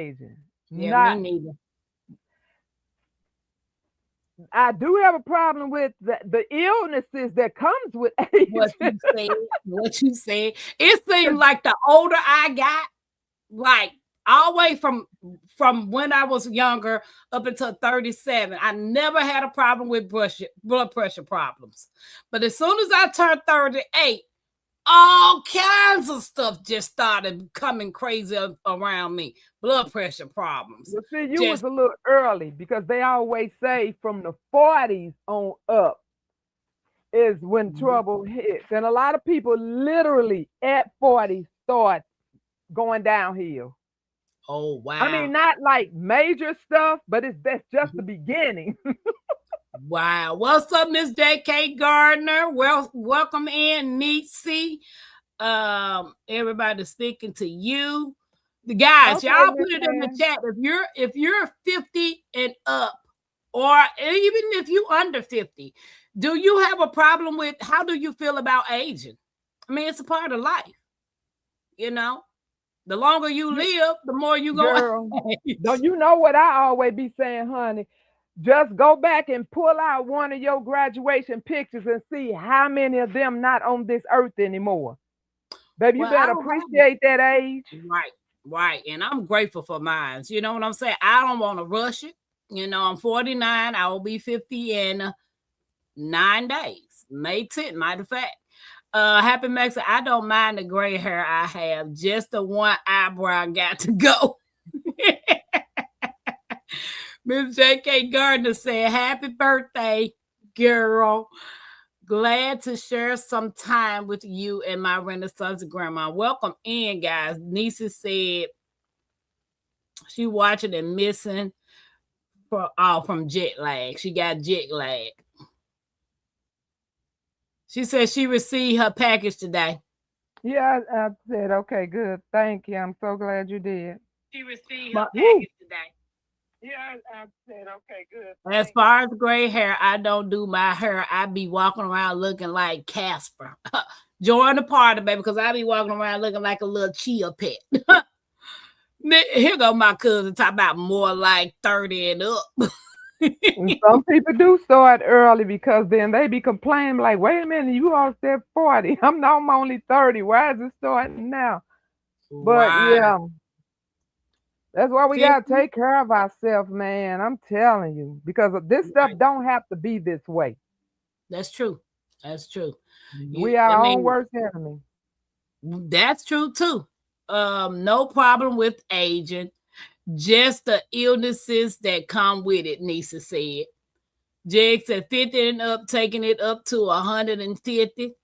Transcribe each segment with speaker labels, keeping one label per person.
Speaker 1: aging.
Speaker 2: Yeah, me
Speaker 1: Not.
Speaker 2: neither.
Speaker 1: I do have a problem with the illnesses that comes with
Speaker 2: What
Speaker 1: age.
Speaker 2: you said, what you said. It seemed like the older I got, like all the way from when I was younger up until 37, I never had a problem with blood pressure problems. But as soon as I turned 38, all kinds of stuff just started coming crazy around me. Blood pressure problems.
Speaker 1: Well, see, you was
Speaker 2: Just
Speaker 1: a little early because they always say from the 40s on up is when trouble hits. And a lot of people literally at 40 start going downhill.
Speaker 2: oh
Speaker 1: I mean,
Speaker 2: wow.
Speaker 1: not like major stuff, but that's just the beginning.
Speaker 2: Wow. What's up, Miss J.K. Gardner? Well, welcome in, Niecy. Everybody speaking to you. The guys,
Speaker 1: Okay,
Speaker 2: y'all
Speaker 1: Miss
Speaker 2: put it in the
Speaker 1: Ann.
Speaker 2: chat. If you're 50 and up, or even if you under 50, do you have a problem with how do you feel about aging? I mean, it's a part of life, you know. The longer you
Speaker 1: You,
Speaker 2: live, the more you go
Speaker 1: girl, don't
Speaker 2: age.
Speaker 1: you know what I always be saying, honey? Just go back and pull out one of your graduation pictures and see how many of them not on this earth anymore. Baby, you
Speaker 2: Well, I
Speaker 1: better
Speaker 2: don't have
Speaker 1: appreciate that age.
Speaker 2: right, right. And I'm grateful for mine. You know what I'm saying? I don't want to rush it. You know, I'm 49. I will be 50 in 9 days. May 10th, matter of fact. Happy Max, I don't mind the gray hair I have. Just the one eyebrow got to go. Miss J.K. Gardner said, happy birthday, girl. Glad to share some time with you and my Renaissance grandma. Welcome in, guys. Nisa said she watching and missing from jet lag. She got jet lag. She said she received her package today.
Speaker 1: Yeah, I said, okay, good. Thank you. I'm so glad you did.
Speaker 2: She received her
Speaker 1: My, woo.
Speaker 2: package today.
Speaker 1: Yeah, I said, okay, good.
Speaker 2: As
Speaker 1: Thank
Speaker 2: far as gray hair, I don't do my hair. I be walking around looking like Casper. Join the party, baby, because I be walking around looking like a little chia pet. Here go my cousin talk about more like 30 and up.
Speaker 1: you. And some people do start early because then they be complaining, like, wait a minute, you all said 40. I'm only 30. Why is it starting now? But
Speaker 2: Right.
Speaker 1: yeah, that's why we gotta
Speaker 2: 50.
Speaker 1: take care of ourselves, man. I'm telling you, because this stuff
Speaker 2: Right.
Speaker 1: don't have to be this way.
Speaker 2: That's true. That's true.
Speaker 1: We are
Speaker 2: I
Speaker 1: our own
Speaker 2: mean,
Speaker 1: worst enemy.
Speaker 2: that's true too. No problem with aging. Just the illnesses that come with it, Nisa said. Jeg said 50 and up, taking it up to 150.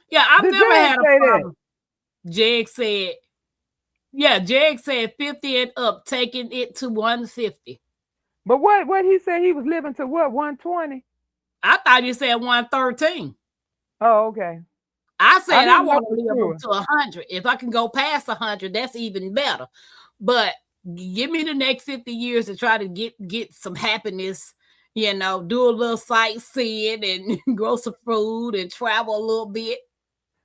Speaker 2: Yeah, I've
Speaker 1: Did
Speaker 2: never
Speaker 1: Jag
Speaker 2: had a
Speaker 1: say that?
Speaker 2: problem. Jeg said, yeah, Jeg said 50 and up, taking it to 150.
Speaker 1: But what he said he was living to what 120?
Speaker 2: I thought you said 113.
Speaker 1: Oh, okay.
Speaker 2: I
Speaker 1: I
Speaker 2: said I
Speaker 1: didn't know
Speaker 2: want to
Speaker 1: for
Speaker 2: live up
Speaker 1: sure.
Speaker 2: to 100. If I can go past 100, that's even better. But give me the next 50 years to try to get some happiness, do a little sightseeing and grow some food and travel a little bit.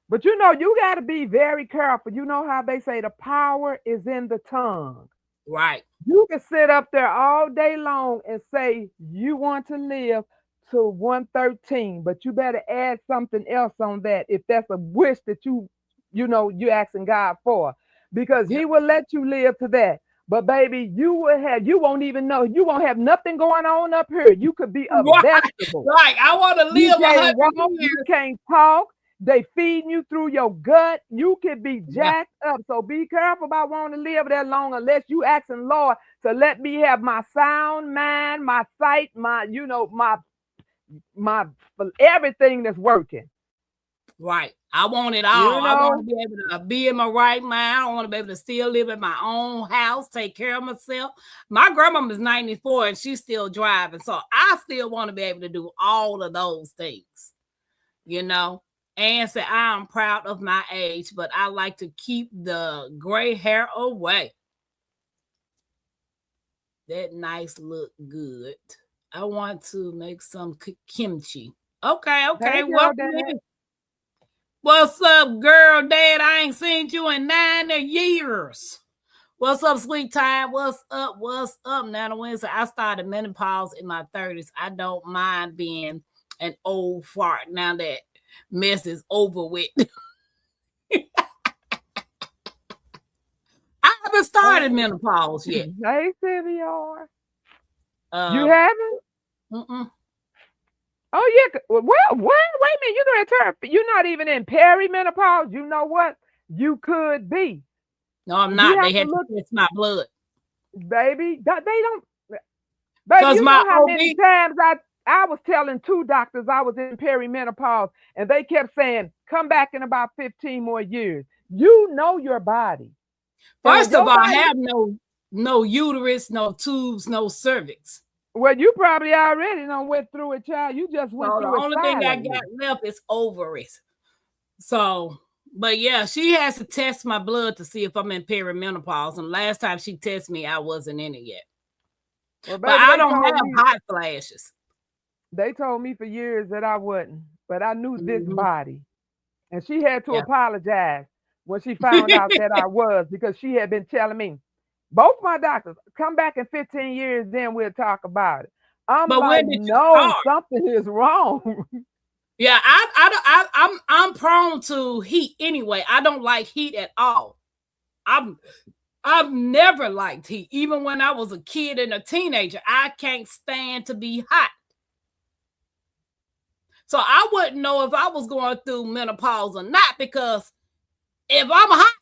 Speaker 1: But you got to be very careful. You know how they say the power is in the tongue.
Speaker 2: Right.
Speaker 1: You can sit up there all day long and say you want to live to 113, but you better add something else on that if that's a wish that you asking God for, because
Speaker 2: Yep.
Speaker 1: He will let you live to that. But baby, you won't even know. You won't have nothing going on up here. You could be a
Speaker 2: Right.
Speaker 1: vegetable.
Speaker 2: Right. I want to
Speaker 1: You
Speaker 2: live
Speaker 1: can't
Speaker 2: 100
Speaker 1: walk, you
Speaker 2: years.
Speaker 1: can't talk. They feeding you through your gut. You could be
Speaker 2: Yeah.
Speaker 1: jacked up. So be careful about wanting to live that long unless you asking Lord to let me have my sound mind, my sight, my everything that's working.
Speaker 2: Right. I want it
Speaker 1: You
Speaker 2: all. I want to
Speaker 1: know,
Speaker 2: be able to be in my right mind. I want to be able to still live in my own house, take care of myself. My grandma is 94 and she's still driving. So I still want to be able to do all of those things, you know. And say, I'm proud of my age, but I like to keep the gray hair away. That nice look good. I want to make some kimchi. Okay.
Speaker 1: hey girl,
Speaker 2: Welcome
Speaker 1: dad.
Speaker 2: in. What's up, girl, dad? I ain't seen you in 9 years. What's up, sweet time? What's up? What's up? Now, Wednesday, I started menopause in my 30s. I don't mind being an old fart now that mess is over with. I haven't started
Speaker 1: Oh,
Speaker 2: menopause yet.
Speaker 1: hey, CVR. You
Speaker 2: Um,
Speaker 1: haven't?
Speaker 2: mm-mm.
Speaker 1: Oh, yeah. Well, wait a minute. You're going to turn. You're not even in perimenopause. You know what? You could be.
Speaker 2: No, I'm
Speaker 1: We
Speaker 2: not. They
Speaker 1: have to
Speaker 2: had to
Speaker 1: look,
Speaker 2: test my blood
Speaker 1: baby. They don't, baby.
Speaker 2: because
Speaker 1: You
Speaker 2: my
Speaker 1: know how many
Speaker 2: OB.
Speaker 1: times I was telling two doctors I was in perimenopause, and they kept saying, "Come back in about 15 more years." You know your body, and when
Speaker 2: First of
Speaker 1: your
Speaker 2: all, I
Speaker 1: body,
Speaker 2: have no uterus, no tubes, no cervix.
Speaker 1: well, you probably already done went through it, child. You just went
Speaker 2: So the
Speaker 1: through it
Speaker 2: only thing I got
Speaker 1: silently.
Speaker 2: left is ovaries. So, but yeah, she has to test my blood to see if I'm in perimenopause. And last time she tested me, I wasn't in it yet.
Speaker 1: Well,
Speaker 2: But
Speaker 1: baby,
Speaker 2: I don't have hot flashes.
Speaker 1: they told me for years that I wouldn't, but I knew this
Speaker 2: Hmm.
Speaker 1: body. And she had to
Speaker 2: Yeah.
Speaker 1: apologize when she found out that I was, because she had been telling me, both my doctors, come back in 15 years, then we'll talk about it. I'm
Speaker 2: But
Speaker 1: like,
Speaker 2: when did you
Speaker 1: no,
Speaker 2: start?
Speaker 1: something is wrong.
Speaker 2: Yeah, I'm prone to heat anyway. I don't like heat at all. I'm I've never liked heat. Even when I was a kid and a teenager, I can't stand to be hot. So I wouldn't know if I was going through menopause or not, because if I'm hot,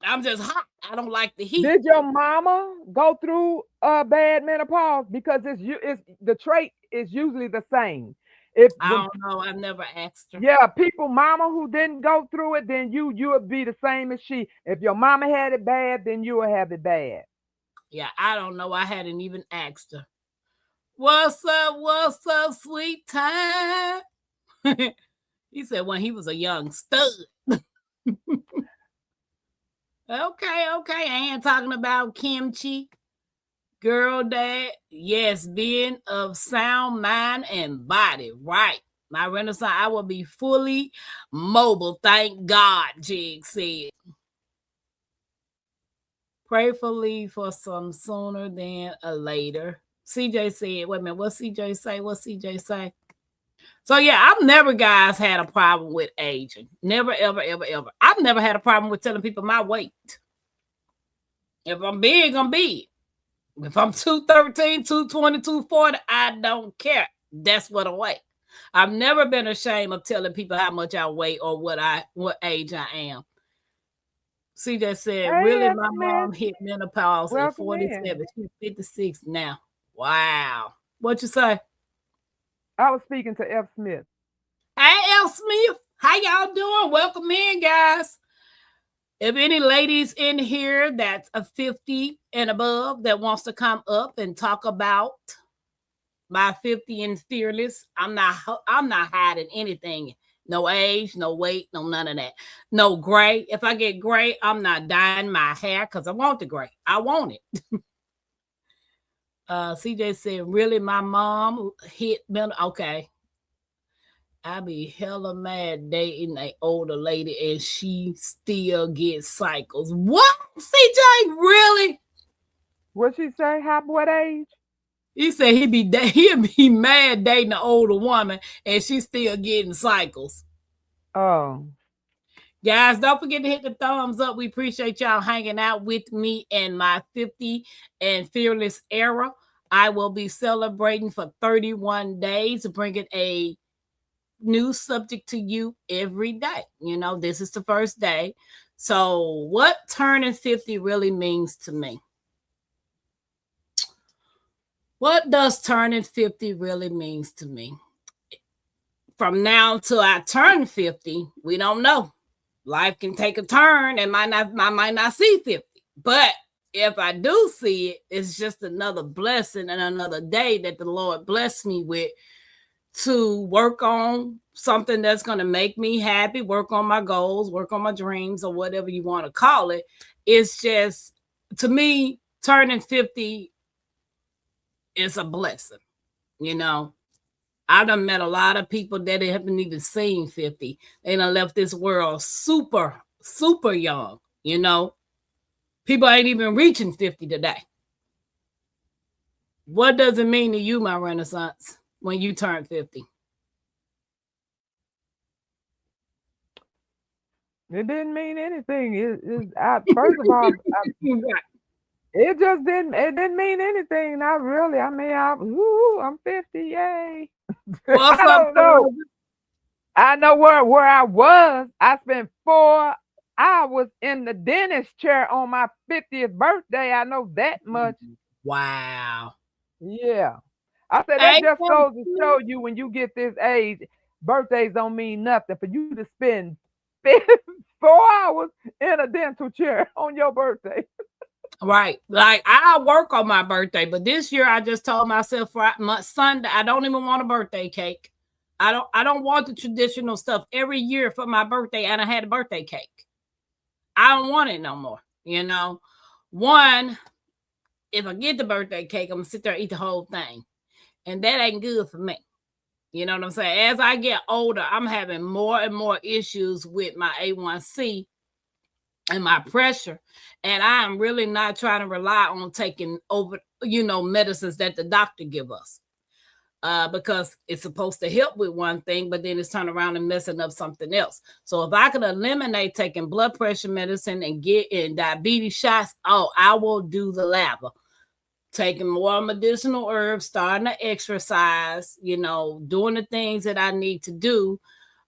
Speaker 2: I'm just hot. I don't like the heat.
Speaker 1: Did your mama go through a bad menopause? Because it's the trait is usually the same. If
Speaker 2: I
Speaker 1: when
Speaker 2: don't know. I've never asked her.
Speaker 1: Yeah, people mama who didn't go through it, then you would be the same as she. If your mama had it bad, then you will have it bad.
Speaker 2: Yeah, I don't know. I hadn't even asked her. What's up? What's up, sweet time? He said when he was a young stud. Okay, okay. I ain't talking about kimchi. Girl, dad, yes, being of sound mind and body, right. My renaissance, I will be fully mobile. Thank God, Jig said. Prayerfully for some sooner than a later. CJ said, wait a minute, what CJ say? What CJ say? So yeah, I've never, guys, had a problem with aging. Never, ever, ever, ever. I've never had a problem with telling people my weight. If I'm big, I'm big. If I'm 213, 220, 240, I don't care. That's what I weigh. I've never been ashamed of telling people how much I weigh or what age I am. CJ said,
Speaker 1: Hey,
Speaker 2: really, my
Speaker 1: Smith,
Speaker 2: mom hit menopause at
Speaker 1: welcome in.
Speaker 2: 47. She's 56 now. Wow. What you say?
Speaker 1: I was speaking to F. Smith.
Speaker 2: Hey, L. Smith. How y'all doing? Welcome in, guys. If any ladies in here that's a 50 and above that wants to come up and talk about by 50 and fearless, I'm not hiding anything. No age, no weight, no none of that. No gray. If I get gray, I'm not dyeing my hair because I want the gray. I want it. CJ said, really, my mom hit me. Okay. I be hella mad dating a older lady and she still gets cycles. What? CJ, really?
Speaker 1: What she say? How what age?
Speaker 2: He said he'd be mad dating an older woman and she's still getting cycles.
Speaker 1: Oh,
Speaker 2: Guys, don't forget to hit the thumbs up. We appreciate y'all hanging out with me in my 50 and fearless era. I will be celebrating for 31 days, bringing a new subject to you every day. You know, this is the first day. So, what turning 50 really means to me? What does turning 50 really means to me? From now till I turn 50, we don't know. Life can take a turn and I might not see 50. But if I do see it, it's just another blessing and another day that the Lord blessed me with to work on something that's going to make me happy, work on my goals, work on my dreams, or whatever you want to call it. It's just, to me, turning 50 is a blessing. You know, I done met a lot of people that haven't even seen 50. They done left this world super, super young. You know, people ain't even reaching 50 today. What does it mean to you, my Renaissance, when you turn 50?
Speaker 1: It didn't mean anything. First of all,
Speaker 2: Right.
Speaker 1: it just didn't. It didn't mean anything. Not really. I mean, I'm 50. Yay!
Speaker 2: What's
Speaker 1: I
Speaker 2: up,
Speaker 1: don't know. I know where I was. I spent 4 hours in the dentist chair on my 50th birthday. I know that much.
Speaker 2: Wow.
Speaker 1: Yeah. I said that
Speaker 2: Ain't
Speaker 1: just
Speaker 2: that
Speaker 1: goes to
Speaker 2: cute?
Speaker 1: show you when you get this age, birthdays don't mean nothing. For you to spend 4 hours in a dental chair on your birthday.
Speaker 2: Right. Like I work on my birthday, but this year I just told myself for my Sunday, I don't even want a birthday cake. I don't want the traditional stuff every year for my birthday, and I had a birthday cake. I don't want it no more. You know, one, if I get the birthday cake, I'm gonna sit there and eat the whole thing. And that ain't good for me. You know what I'm saying? As I get older, I'm having more and more issues with my A1C and my pressure. And I am really not trying to rely on taking over, medicines that the doctor give us. Because it's supposed to help with one thing, but then it's turning around and messing up something else. So if I could eliminate taking blood pressure medicine and get in diabetes shots, oh, I will do the latter. Taking more medicinal herbs, starting to exercise, doing the things that I need to do,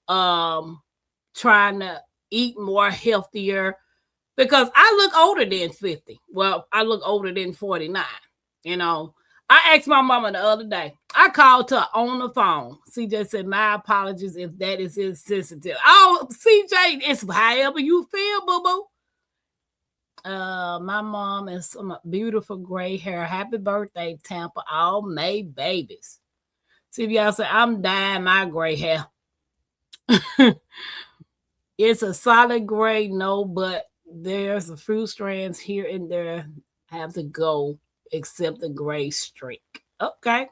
Speaker 2: trying to eat more healthier because I look older than 50. Well, I look older than 49. You know, I asked my mama the other day. I called her on the phone. CJ said, "My apologies if that is insensitive." Oh, CJ, it's however you feel, boo boo. My mom and some beautiful gray hair. Happy birthday, Tampa. All May babies. See if y'all say I'm dyeing my gray hair. It's a solid gray, no, but there's a few strands here and there have to go except the gray streak. Okay.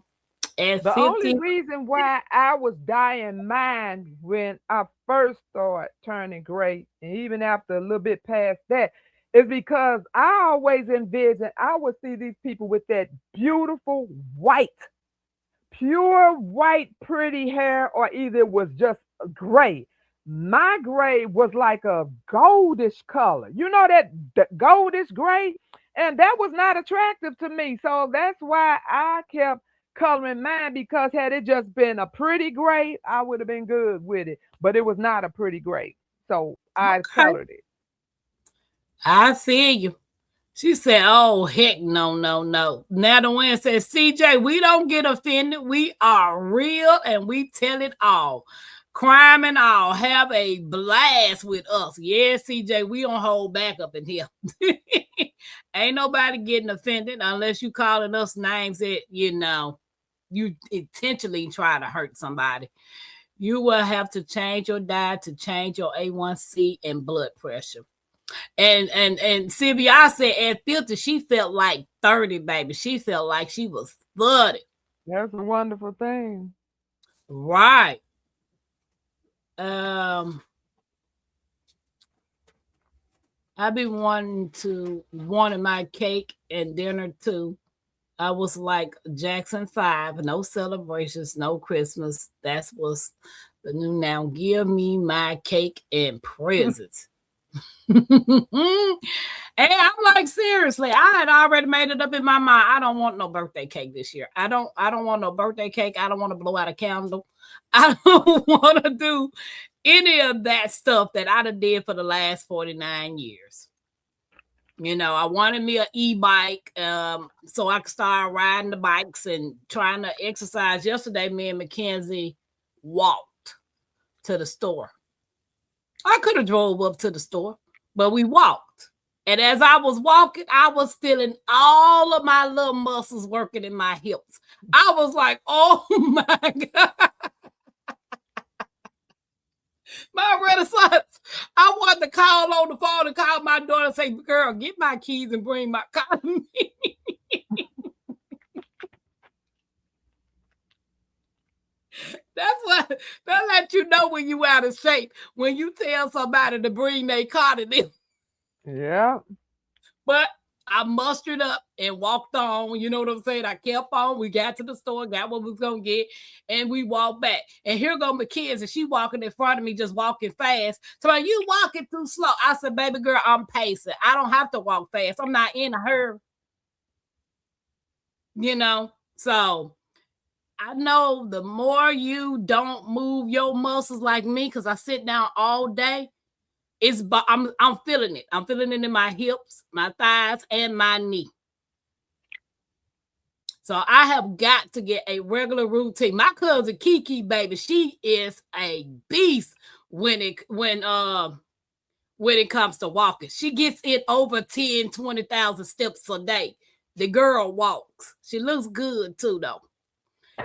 Speaker 2: At
Speaker 1: The only
Speaker 2: 50.
Speaker 1: reason why I was dyeing mine when I first started turning gray, and even after a little bit past that, is because I always envisioned I would see these people with that beautiful white, pure white, pretty hair, or either it was just gray. My gray was like a goldish color. You know that goldish gray? And that was not attractive to me. So that's why I kept coloring mine because had it just been a pretty gray, I would have been good with it. But it was not a pretty gray. So I
Speaker 2: Okay.
Speaker 1: colored it.
Speaker 2: I feel you. She said, "Oh, heck no, no, no." Now the one says, "CJ, we don't get offended. We are real and we tell it all. Crime and all. Have a blast with us." Yeah, CJ, we don't hold back up in here. Ain't nobody getting offended unless you calling us names that, you intentionally try to hurt somebody. You will have to change your diet to change your A1C and blood pressure. And Sylvia, I said at 50, she felt like 30, baby. She felt like she was 30.
Speaker 1: That's a wonderful thing.
Speaker 2: Right. Um, I be wanting my cake and dinner too. I was like Jackson 5, no celebrations, no Christmas. That's what's the new now. Give me my cake and presents. And I'm like, seriously, I had already made it up in my mind. I don't want no birthday cake this year. I don't want no birthday cake. I don't want to blow out a candle. I don't want to do any of that stuff that I done did for the last 49 years. I wanted me an e-bike, so I could start riding the bikes and trying to exercise. Yesterday, me and Mackenzie walked to the store. I could have drove up to the store, but we walked. And as I was walking, I was feeling all of my little muscles working in my hips. I was like, "Oh my God." My Renaissance. I wanted to call on the phone and call my daughter and say, "Girl, get my keys and bring my car to me." That's what that let you know when you out of shape. When you tell somebody to bring their car to them.
Speaker 1: Yeah.
Speaker 2: But I mustered up and walked on. You know what I'm saying? I kept on. We got to the store, got what we was gonna get, and we walked back. And here go my kids, and she walking in front of me, just walking fast. So like, you walking too slow. I said, baby girl, I'm pacing. I don't have to walk fast. I'm not in a hurry. You know? So I know the more you don't move your muscles like me, because I sit down all day, I'm feeling it. I'm feeling it in my hips, my thighs, and my knee. So I have got to get a regular routine. My cousin Kiki, baby, she is a beast when it comes to walking. She gets it over 10, 20,000 steps a day. The girl walks. She looks good too, though.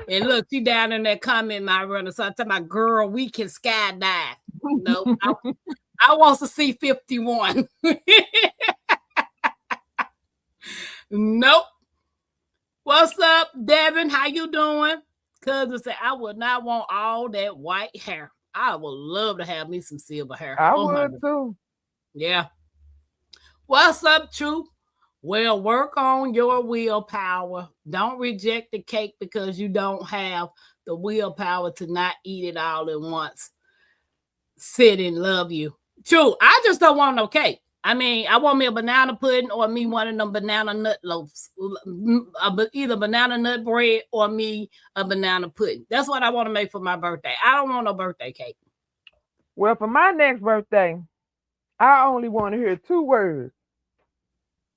Speaker 2: And look, she down in that comment, my runner. So I tell my girl, we can skydive. No, I want to see 51. Nope. What's up, Devin? How you doing? Cousin said, I would not want all that white hair. I would love to have me some silver hair.
Speaker 1: I
Speaker 2: Oh my
Speaker 1: would
Speaker 2: God.
Speaker 1: too.
Speaker 2: Yeah. What's up, Truth? Well, work on your willpower. Don't reject the cake because you don't have the willpower to not eat it all at once. Sit and love you. True. I just don't want no cake. I mean, I want me a banana pudding or me one of them banana nut loaves. Either banana nut bread or me a banana pudding. That's what I want to make for my birthday. I don't want no birthday cake.
Speaker 1: Well, for my next birthday, I only want to hear two words.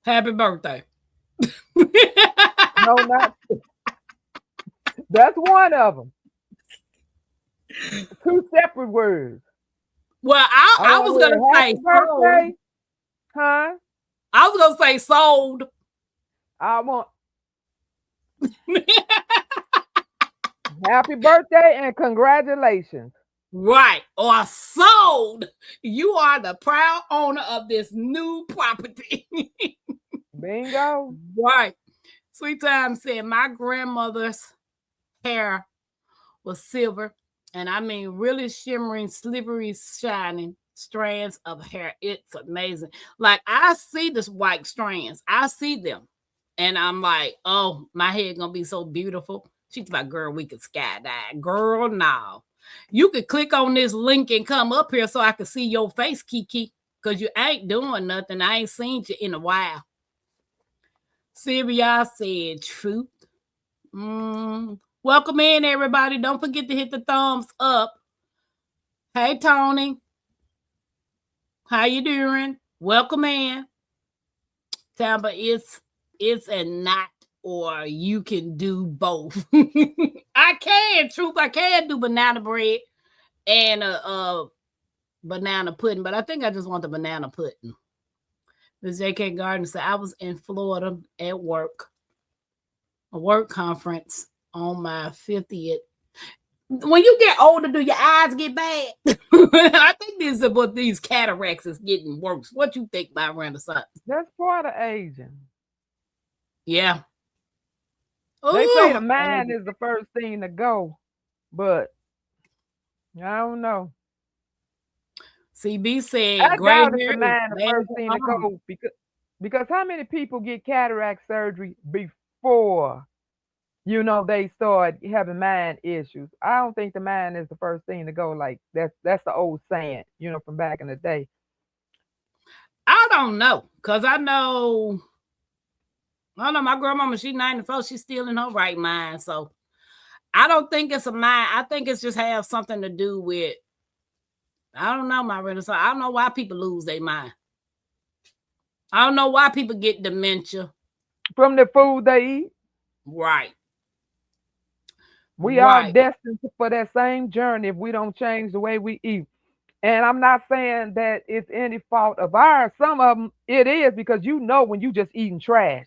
Speaker 2: Happy birthday.
Speaker 1: No, not that's one of them. Two separate words.
Speaker 2: Well,
Speaker 1: I
Speaker 2: I
Speaker 1: want
Speaker 2: was
Speaker 1: to
Speaker 2: gonna
Speaker 1: hear
Speaker 2: say
Speaker 1: happy
Speaker 2: sold.
Speaker 1: birthday, huh?
Speaker 2: I was gonna say sold.
Speaker 1: I want happy birthday and congratulations.
Speaker 2: Right. Or sold. You are the proud owner of this new property.
Speaker 1: Bingo.
Speaker 2: Right. Sweet Time said my grandmother's hair was silver, and I mean really shimmering, slippery, shining strands of hair. It's amazing. Like I see this white strands. I see them. And I'm like, oh, my head gonna be so beautiful. She's like, girl, we could skydive. Girl, no. You could click on this link and come up here so I can see your face, Kiki. Because you ain't doing nothing. I ain't seen you in a while. Sylvia said truth. Welcome in, everybody. Don't forget to hit the thumbs up. Hey, Tony. How you doing? Welcome in. Tampa, it's a not or you can do both. I can, truth. I can do banana bread and a banana pudding, but I think I just want the banana pudding. Ms. J.K. Gardner said, I was in Florida at work, a work conference on my 50th. When you get older, do your eyes get bad? I think this is what these cataracts is getting worse. What you think by Renaissance?
Speaker 1: That's part of aging.
Speaker 2: Yeah.
Speaker 1: They say the
Speaker 2: Ooh,
Speaker 1: mind is the first thing to go, but I don't know.
Speaker 2: CB said,
Speaker 1: I
Speaker 2: gray
Speaker 1: doubt if the
Speaker 2: hair is
Speaker 1: mind the
Speaker 2: bad
Speaker 1: first
Speaker 2: for
Speaker 1: thing to
Speaker 2: mom.
Speaker 1: go because how many people get cataract surgery before they start having mind issues? I don't think the mind is the first thing to go. Like that's the old saying, from back in the day.
Speaker 2: I don't know, because I don't know, my grandmama, she's 94, she's still in her right mind. So I don't think it's a mind. I think it's just have something to do with, I don't know, my Renaissance. I don't know why people lose their mind. I don't know why people get dementia.
Speaker 1: From the food they eat,
Speaker 2: Right.
Speaker 1: we are
Speaker 2: Right.
Speaker 1: destined for that same journey if we don't change the way we eat. And I'm not saying that it's any fault of ours. Some of them it is because when you just eating trash.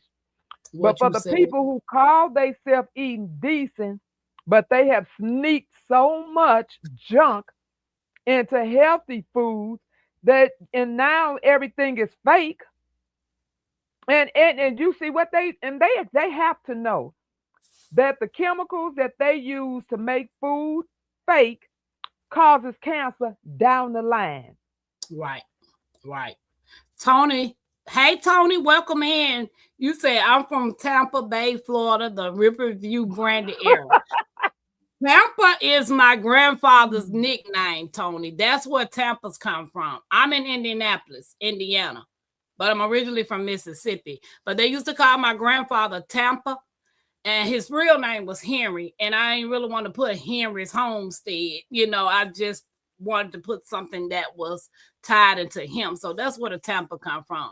Speaker 1: But
Speaker 2: What
Speaker 1: for
Speaker 2: you
Speaker 1: the
Speaker 2: said.
Speaker 1: people who call themselves eating decent, but they have sneaked so much junk into healthy foods and now everything is fake. And you see what they have to know that the chemicals that they use to make food fake causes cancer down the line.
Speaker 2: Right. Right. Tony. Hey, Tony, welcome in. You say I'm from Tampa Bay, Florida, the Riverview Brandy area. Tampa is my grandfather's nickname, Tony. That's where Tampa's come from. I'm in Indianapolis, Indiana, but I'm originally from Mississippi. But they used to call my grandfather Tampa, and his real name was Henry. And I ain't really want to put Henry's homestead. I just wanted to put something that was tied into him. So that's where the Tampa come from.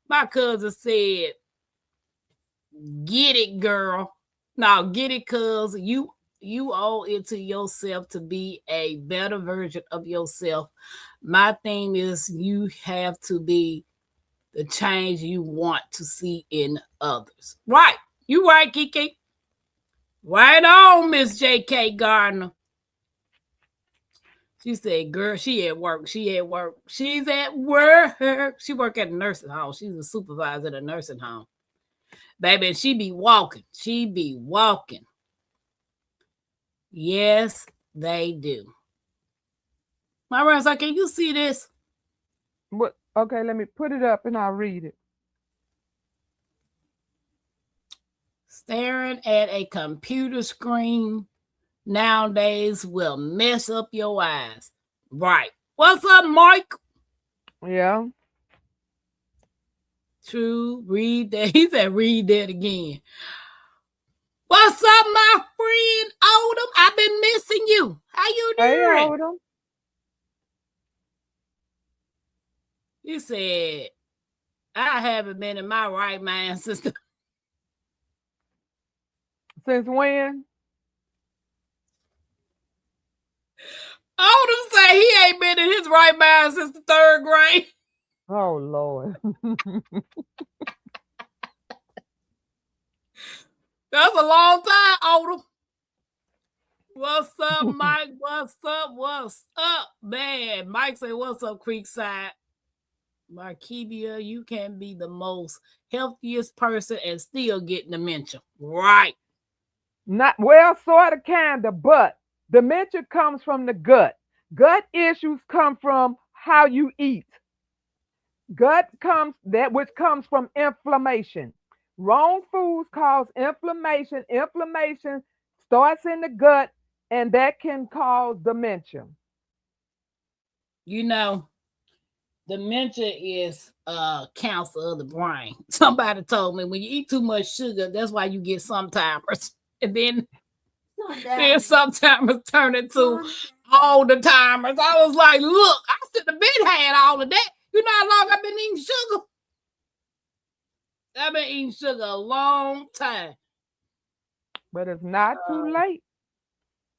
Speaker 2: My cousin said, "Get it, girl. No, get it, cuz you owe it to yourself to be a better version of yourself. My thing is you have to be the change you want to see in others." Right. You right, Kiki. Right on, Miss J.K. Gardner. She said, girl, she at work. She at work. She's at work. She work at a nursing home. She's a supervisor at a nursing home. Baby, she be walking. She be walking. Yes, they do. My friend's like, can you see this?
Speaker 1: What? Okay, let me put it up and I'll read it.
Speaker 2: Staring at a computer screen nowadays will mess up your eyes. Right. What's up, Mike?
Speaker 1: Yeah.
Speaker 2: True. Read that. He said, read that again. What's up, my friend Odom? I've been missing you. How you
Speaker 1: Hey,
Speaker 2: doing?
Speaker 1: Odom.
Speaker 2: You said, I haven't been in my right mind since
Speaker 1: Since when?
Speaker 2: Odom say he ain't been in his right mind since the 3rd grade.
Speaker 1: Oh, Lord.
Speaker 2: That's a long time, Odom. What's up, Mike? What's up? What's up, man? Mike say, what's up, Creekside? Marquivia, you can be the most healthiest person and still get dementia. Right.
Speaker 1: Not well, sort of, kind of, but dementia comes from the gut. Gut issues come from how you eat. Gut comes that which comes from inflammation. Wrong foods cause inflammation. Inflammation starts in the gut, and that can cause dementia.
Speaker 2: You know, dementia is cancer of the brain. Somebody told me when you eat too much sugar, that's why you get sometimes. And then sometimes turn into all the timers. I was like, look, I should have been had all of that. You know how long I've been eating sugar? I've been eating sugar a long time.
Speaker 1: But it's not too late.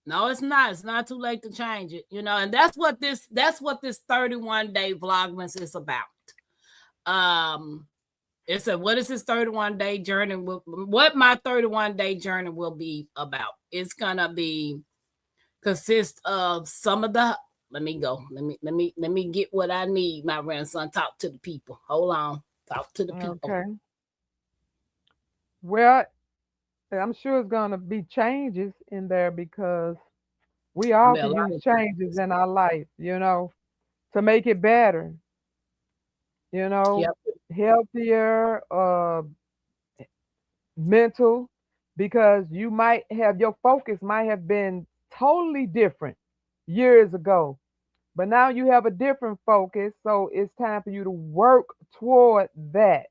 Speaker 2: No, it's not. It's not too late to change it, and that's what this 31-day vlogmas is about. It's what is this 31-day journey what my 31-day journey will be about. It's gonna be consist of some of the let me go. Let me get what I need, my grandson. Talk to the people. Hold on. Talk to the people.
Speaker 1: Okay. Well, I'm sure it's gonna be changes in there because we
Speaker 2: I
Speaker 1: all
Speaker 2: mean, a
Speaker 1: can
Speaker 2: lot
Speaker 1: use
Speaker 2: of
Speaker 1: changes in our life, to make it better, you know,
Speaker 2: yep.
Speaker 1: healthier, mental, because you might have your focus might have been totally different years ago, but now you have a different focus, so it's time for you to work toward that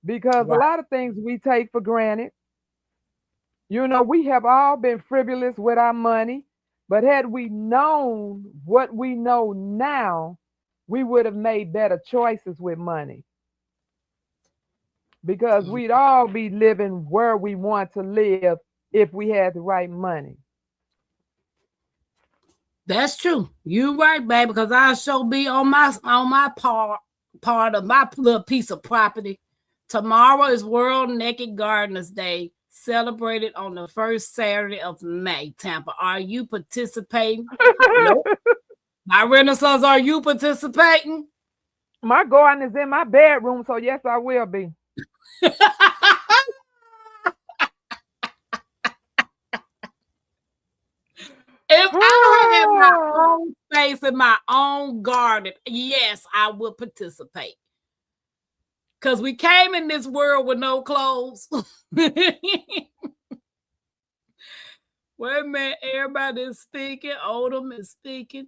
Speaker 1: because a
Speaker 2: Right.
Speaker 1: lot of things we take for granted. We have all been frivolous with our money, but had we known what we know now, we would have made better choices with money because
Speaker 2: Mm.
Speaker 1: we'd all be living where we want to live if we had the right money.
Speaker 2: That's true. You right, baby, because I shall be on my part of my little piece of property. Tomorrow is World Naked Gardeners Day, celebrated on the first Saturday of May. Tampa, are you participating? Nope. My Renaissance, are you participating?
Speaker 1: My garden is in my bedroom, so yes, I will be.
Speaker 2: If I had my own space in my own garden, yes, I would participate. Because we came in this world with no clothes. Wait a minute, everybody is speaking. Odom is speaking.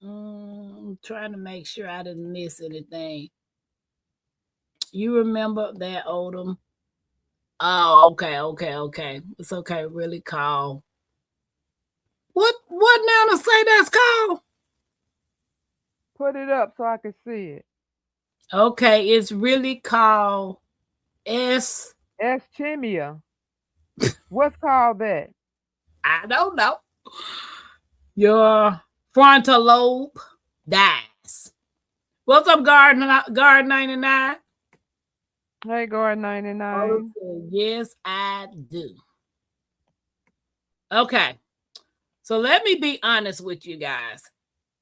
Speaker 2: I'm trying to make sure I didn't miss anything. You remember that, Odom? Oh, okay. It's okay. Really called. What now to say that's called?
Speaker 1: Put it up so I can see it.
Speaker 2: Okay, it's really called S.
Speaker 1: Ischemia. What's called that?
Speaker 2: I don't know. Your frontal lobe dies. What's up, Guard 99?
Speaker 1: Hey, Guard 99.
Speaker 2: Yes, I do. Okay. So let me be honest with you guys.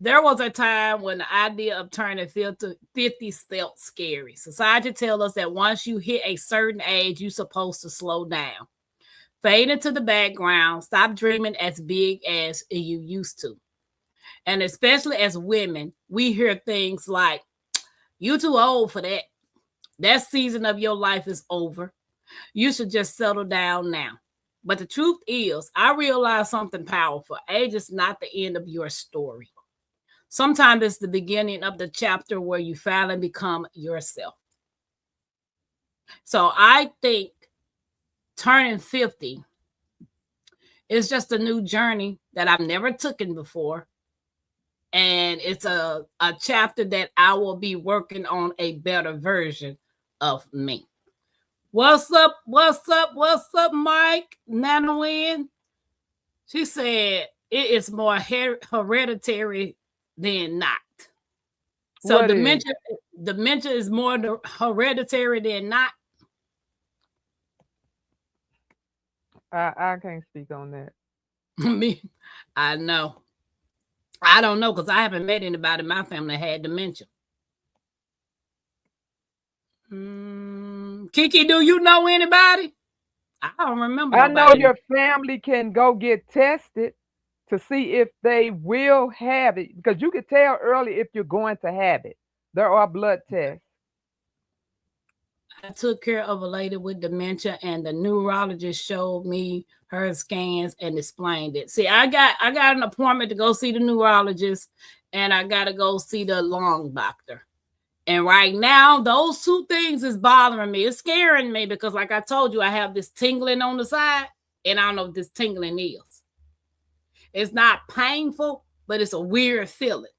Speaker 2: There was a time when the idea of turning 50 felt scary. Society tells us that once you hit a certain age, you're supposed to slow down, fade into the background, stop dreaming as big as you used to. And especially as women, we hear things like, "You too old for that. That season of your life is over. You should just settle down now." But the truth is, I realized something powerful. Age is not the end of your story. Sometimes it's the beginning of the chapter where you finally become yourself. So I think turning 50 is just a new journey that I've never taken before. And it's a chapter that I will be working on a better version of me. What's up? Mike? Nanowin? She said it is more hereditary than not. So
Speaker 1: What is?
Speaker 2: dementia is more hereditary than not.
Speaker 1: I can't speak on that.
Speaker 2: Me, I know. I don't know because I haven't met anybody in my family that had dementia. Kiki, do you know anybody? I don't remember
Speaker 1: I know
Speaker 2: nobody.
Speaker 1: your family can go get tested to see if they will have it because you can tell early if you're going to have it. There are blood tests.
Speaker 2: I took care of a lady with dementia, and the neurologist showed me her scans and explained it. See, I got an appointment to go see the neurologist, and I got to go see the lung doctor. And right now, those two things is bothering me. It's scaring me because, like I told you, I have this tingling on the side, and I don't know what this tingling is. It's not painful, but it's a weird feeling.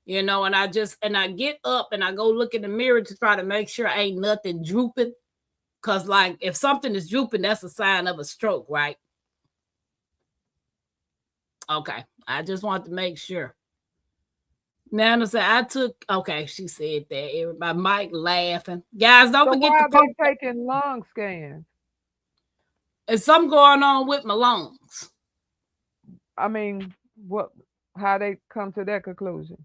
Speaker 2: And I get up and I go look in the mirror to try to make sure ain't nothing drooping. Cause like if something is drooping, that's a sign of a stroke, right? Okay. I just want to make sure. Nana said okay, she said that. Everybody Mike laughing. Guys, don't
Speaker 1: So
Speaker 2: forget
Speaker 1: why
Speaker 2: to
Speaker 1: are
Speaker 2: post.
Speaker 1: they taking lung scans?
Speaker 2: There's something going on with my lungs.
Speaker 1: I mean, what? How they come to that conclusion?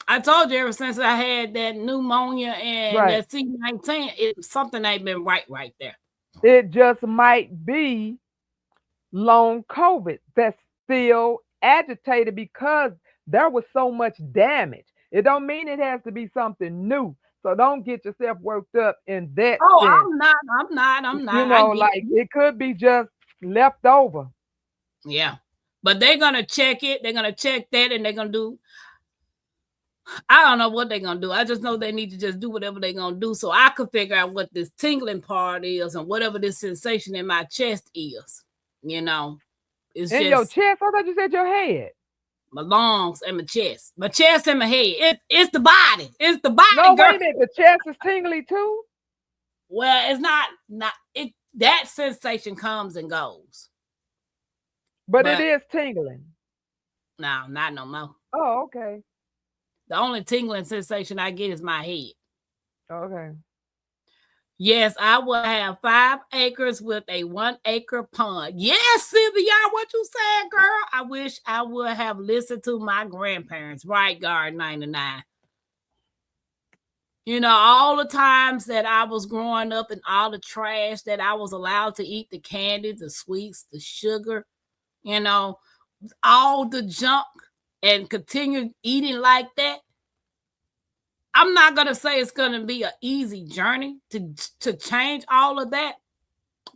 Speaker 2: I told you ever since I had that pneumonia and
Speaker 1: Right.
Speaker 2: that C19, something ain't been right there.
Speaker 1: It just might be long COVID that's still agitated because there was so much damage. It don't mean it has to be something new. So don't get yourself worked up in that
Speaker 2: Oh,
Speaker 1: sense.
Speaker 2: I'm
Speaker 1: You
Speaker 2: not. I
Speaker 1: know,
Speaker 2: get
Speaker 1: like it could be just left over.
Speaker 2: Yeah. But they're gonna check it, they're gonna check that, and they're gonna do I don't know what they're gonna do. I just know they need to just do whatever they're gonna do so I could figure out what this tingling part is and whatever this sensation in my chest is. You know, it's
Speaker 1: In your
Speaker 2: just
Speaker 1: chest? I thought you said your head.
Speaker 2: my lungs and my chest. My chest and my head. It's the body. It's the body,
Speaker 1: No,
Speaker 2: girl.
Speaker 1: wait a minute. The chest is tingly too.
Speaker 2: Well, it's not it that sensation comes and goes.
Speaker 1: But it
Speaker 2: But
Speaker 1: is tingling.
Speaker 2: no, not no more.
Speaker 1: Oh, okay.
Speaker 2: The only tingling sensation I get is my head.
Speaker 1: Okay.
Speaker 2: Yes, I will have 5 acres with a 1-acre pond. Yes, Sylvia, what you said, girl? I wish I would have listened to my grandparents. Right, Guard 99. All the times that I was growing up and all the trash that I was allowed to eat, the candy, the sweets, the sugar, you know, all the junk and continue eating like that. I'm not gonna say it's gonna be an easy journey to change all of that,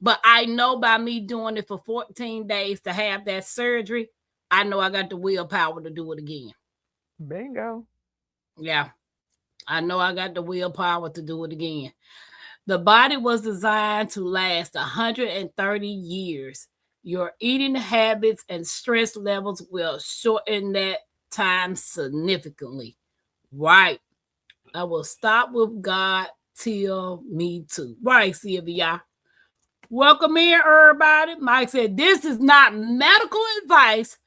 Speaker 2: but I know by me doing it for 14 days to have that surgery, I know I got the willpower to do it again.
Speaker 1: Bingo.
Speaker 2: Yeah, I know I got the willpower to do it again. The body was designed to last 130 years. Your eating habits and stress levels will shorten that time significantly. Right. I will stop with God till me too. Right, Sylvia. Welcome here, everybody. Mike said, this is not medical advice.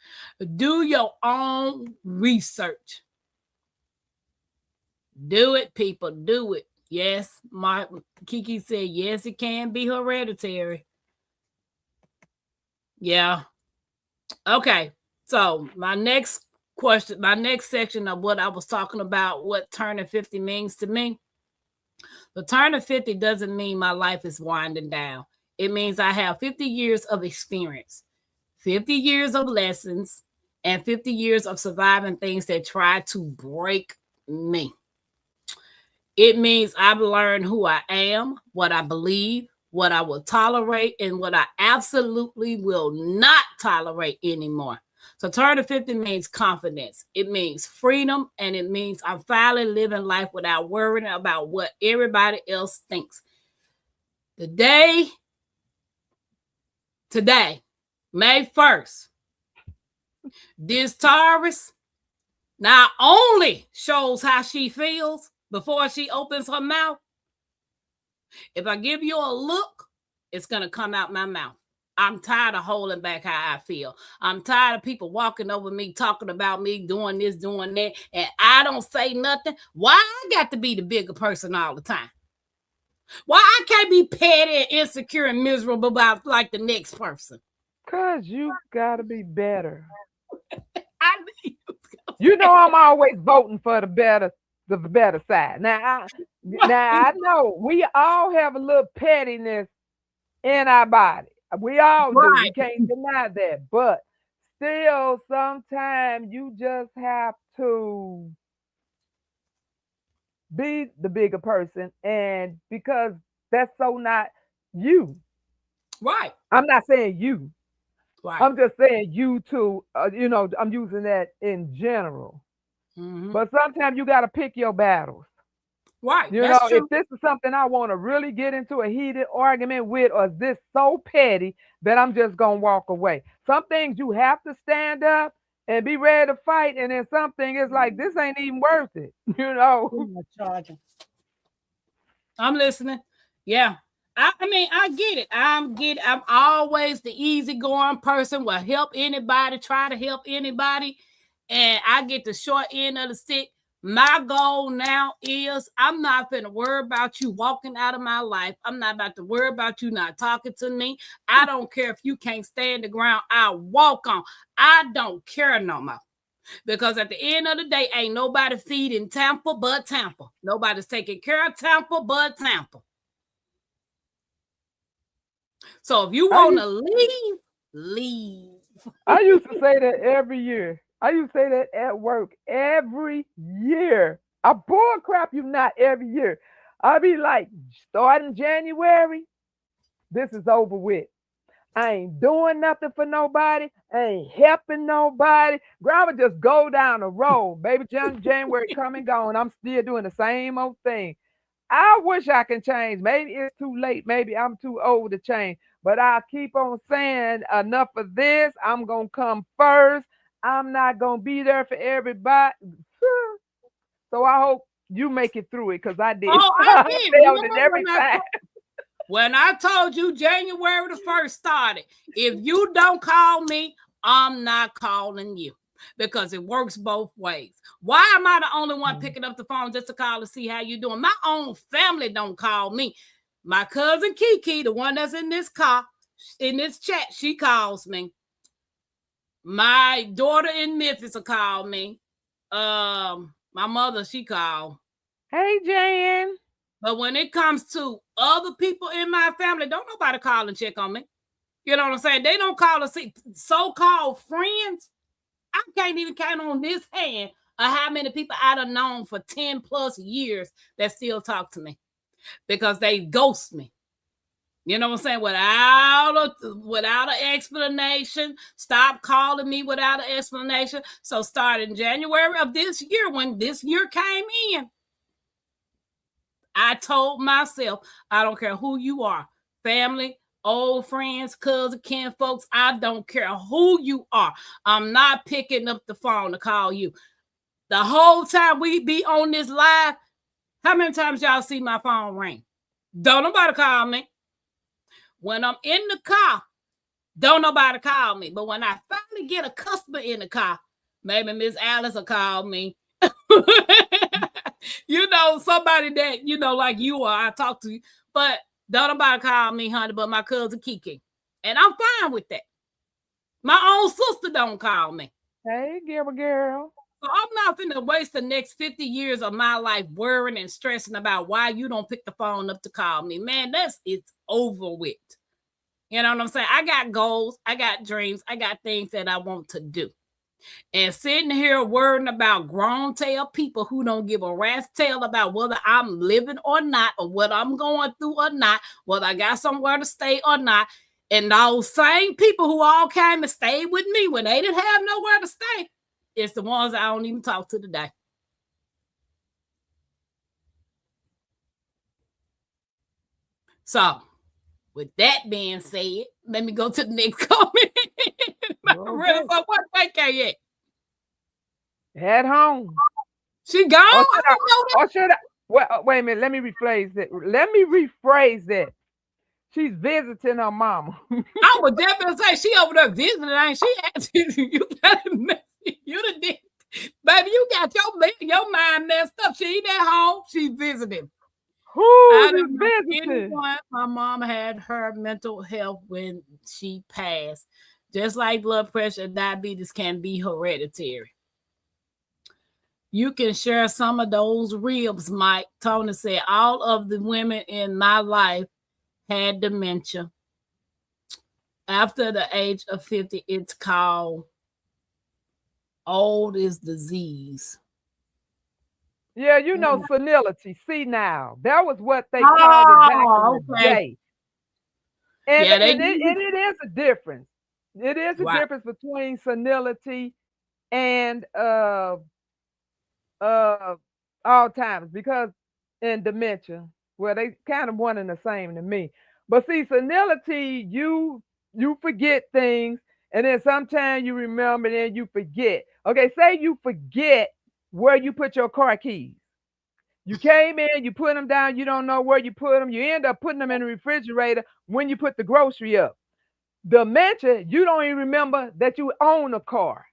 Speaker 2: Do your own research. Do it, people. Do it. Yes, my Kiki said, yes, it can be hereditary. Yeah. Okay. So my next question, my next section of what I was talking about, what turning 50 means to me. The turning 50 doesn't mean my life is winding down. It means I have 50 years of experience, 50 years of lessons, and 50 years of surviving things that try to break me. It means I've learned who I am, what I believe, what I will tolerate, and what I absolutely will not tolerate anymore. So turning 50 means confidence. It means freedom, and it means I'm finally living life without worrying about what everybody else thinks. The day today, May 1st, this Taurus not only shows how she feels before she opens her mouth. If I give you a look, it's going to come out my mouth. I'm tired of holding back how I feel. I'm tired of people walking over me, talking about me, doing this, doing that, and I don't say nothing. Why I got to be the bigger person all the time? Why I can't be petty and insecure and miserable about like the next person?
Speaker 1: Cause you gotta be better.
Speaker 2: I mean,
Speaker 1: You know I'm always voting for the better side. Now I know we all have a little pettiness in our body. We all do. We
Speaker 2: right,
Speaker 1: can't deny that. But still, sometimes you just have to be the bigger person, and because that's so not you.
Speaker 2: right,
Speaker 1: I'm not saying you.
Speaker 2: right.
Speaker 1: I'm just saying you too. I'm using that in general.
Speaker 2: Mm-hmm.
Speaker 1: But sometimes you got to pick your battles.
Speaker 2: Right. That's
Speaker 1: If
Speaker 2: true.
Speaker 1: this is something I want to really get into a heated argument with, or is this so petty that I'm just going to walk away? Some things you have to stand up and be ready to fight. And then something is like, this ain't even worth it. You know?
Speaker 2: Charging. I'm listening. Yeah. I mean, I get it. I'm always the easygoing person, will help anybody, try to help anybody. And I get the short end of the stick. My goal now is I'm not going to worry about you walking out of my life. I'm not about to worry about you not talking to me. I don't care if you can't stand the ground. I'll walk on. I don't care no more. Because at the end of the day, ain't nobody feeding Tampa but Tampa. Nobody's taking care of Tampa but Tampa. So if you
Speaker 1: I
Speaker 2: want to
Speaker 1: used,
Speaker 2: leave, leave.
Speaker 1: I used to say that every year. I used to say that at work every year. I bull crap you not every year. I be like, starting January, this is over with. I ain't doing nothing for nobody. I ain't helping nobody. Grandma just go down the road. Baby January come and gone. I'm still doing the same old thing. I wish I can change. Maybe it's too late. Maybe I'm too old to change. But I'll keep on saying enough of this. I'm gonna come first. I'm not gonna be there for everybody. So I hope you make it through it because I did.
Speaker 2: Oh, I
Speaker 1: I
Speaker 2: did.
Speaker 1: failed it
Speaker 2: Remember
Speaker 1: every time.
Speaker 2: when I told you January the 1st started? If you don't call me, I'm not calling you. Because it works both ways. Why am I the only one picking up the phone just to call to see how you doing? My own family don't call me. My cousin Kiki, the one that's in this car, in this chat, she calls me. My daughter in Memphis will call me. My mother, she called.
Speaker 1: Hey, Jan.
Speaker 2: But when it comes to other people in my family, don't nobody call and check on me. You know what I'm saying? They don't call to see so-called friends. I can't even count on this hand or how many people I'd have known for 10 plus years that still talk to me because they ghost me. You know what I'm saying? Without an explanation. Stop calling me without an explanation. So starting January of this year, when this year came in, I told myself, I don't care who you are, family, old friends, cousins, kin folks, I don't care who you are. I'm not picking up the phone to call you. The whole time we be on this live, how many times y'all see my phone ring? Don't nobody call me. When I'm in the car, don't nobody call me. But when I finally get a customer in the car, maybe Miss Alice will call me. You know, somebody that, you know, like you or I talk to you. But don't nobody call me, honey, but my cousin Kiki. And I'm fine with that. My own sister don't call me.
Speaker 1: Hey, Gilbert girl.
Speaker 2: So I'm not finna waste the next 50 years of my life worrying and stressing about why you don't pick the phone up to call me. Man, it's over with. You know what I'm saying? I got goals, I got dreams, I got things that I want to do. And sitting here worrying about grown tail people who don't give a rat's tail about whether I'm living or not, or what I'm going through or not, whether I got somewhere to stay or not. And those same people who all came and stayed with me when they didn't have nowhere to stay, it's the ones I don't even talk to today. So, with that being said, let me go to the next comment.
Speaker 1: Okay.
Speaker 2: So what KK at?
Speaker 1: At home.
Speaker 2: She gone?
Speaker 1: Or should I? Well, wait a minute. Let me rephrase that. She's visiting her mama.
Speaker 2: I would definitely say she over there visiting. Ain't she? You done did, baby. You got your mind messed up. She ain't at home. She visiting.
Speaker 1: Who is visiting?
Speaker 2: My mom had her mental health when she passed. Just like blood pressure, diabetes can be hereditary. You can share some of those ribs, Mike. Tony said, all of the women in my life had dementia. After the age of 50, it's called old is disease.
Speaker 1: Yeah, you know, senility. See now, that was what they called it back in the day. And,
Speaker 2: yeah,
Speaker 1: and it is a difference. It is a difference between senility and Alzheimer's, because in dementia, well, they kind of one and the same to me. But see, senility, you forget things, and then sometimes you remember, and then you forget. Okay, say you forget where you put your car keys. You came in, you put them down, you don't know where you put them. You end up putting them in the refrigerator when you put the grocery up. Dementia, you don't even remember that you own a car.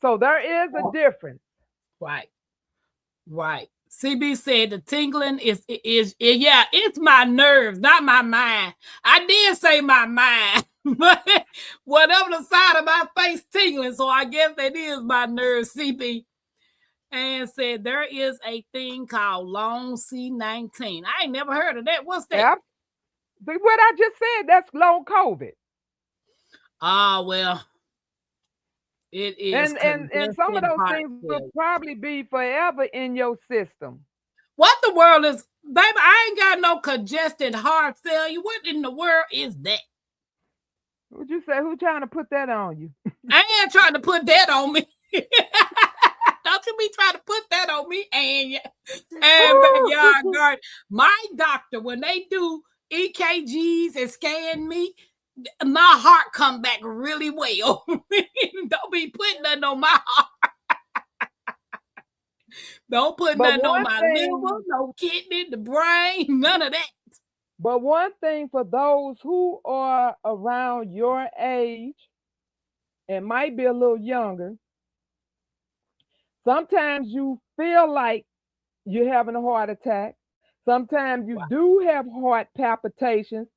Speaker 1: So there is a difference.
Speaker 2: Right. CB said the tingling is yeah, it's my nerves, not my mind. I did say my mind, but whatever the side of my face tingling, so I guess that is my nerves, CB. And said there is a thing called long C19. I ain't never heard of that. What's that?
Speaker 1: Yeah. What I just said, that's long COVID.
Speaker 2: Well, it is.
Speaker 1: And some of those things will probably be forever in your system.
Speaker 2: What the world is, baby? I ain't got no congested heart failure. What in the world is that?
Speaker 1: Would you say, who trying to put that on you?
Speaker 2: I ain't trying to put that on me. Don't you be trying to put that on me, and backyard garden. My doctor, when they do EKGs and scan me, my heart come back really well. Don't be putting nothing on my heart. Don't put nothing on my liver, no kidney, the brain, none of that.
Speaker 1: But one thing for those who are around your age and might be a little younger, sometimes you feel like you're having a heart attack. Sometimes you do have heart palpitations,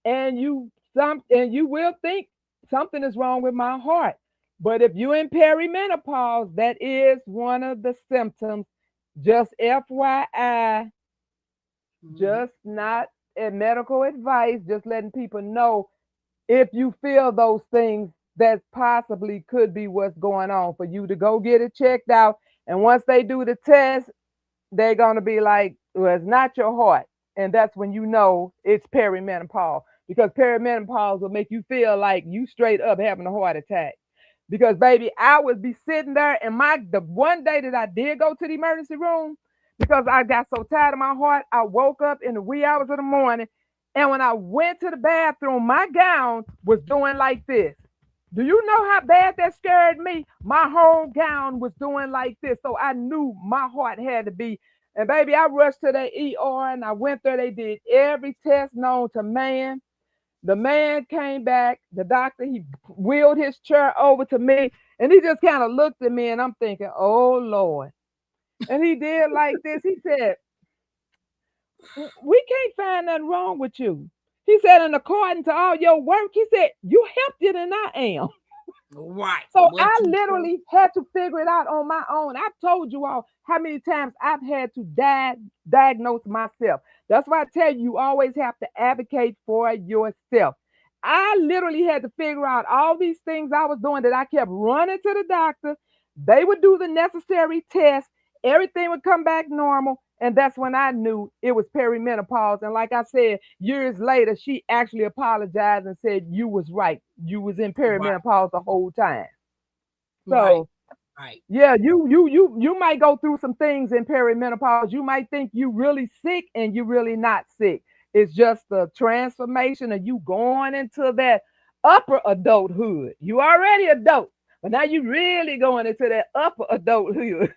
Speaker 1: and you will think something is wrong with my heart. But if you're in perimenopause, that is one of the symptoms. Just FYI, just not a medical advice, just letting people know, if you feel those things, that possibly could be what's going on for you to go get it checked out. And once they do the test, they're going to be like, well, it's not your heart. And that's when you know it's perimenopause, because perimenopause will make you feel like you straight up having a heart attack. Because baby, I would be sitting there, and the one day that I did go to the emergency room because I got so tired of my heart, I woke up in the wee hours of the morning, and when I went to the bathroom, my gown was doing like this. Do you know how bad that scared me? My whole gown was doing like this. So I knew my heart had to be. And baby, I rushed to the ER and I went there. They did every test known to man. The man came back. The doctor, he wheeled his chair over to me and he just kind of looked at me and I'm thinking, oh Lord. And he did like this. He said, we can't find nothing wrong with you. He said, and according to all your work, he said, you healthier than I am.
Speaker 2: Right.
Speaker 1: So
Speaker 2: What
Speaker 1: I
Speaker 2: you say?
Speaker 1: literally had to figure it out on my own. I told you all how many times I've had to diagnose myself. That's why I tell you, you always have to advocate for yourself. I literally had to figure out all these things I was doing that I kept running to the doctor. They would do the necessary tests. Everything would come back normal. And that's when I knew it was perimenopause. And like I said, years later, she actually apologized and said, you was right. You was in
Speaker 2: Right.
Speaker 1: perimenopause the whole time.
Speaker 2: Right.
Speaker 1: So
Speaker 2: Right.
Speaker 1: yeah, you might go through some things in perimenopause. You might think you really sick and you really not sick. It's just the transformation of you going into that upper adulthood. You already adult, but now you really going into that upper adulthood.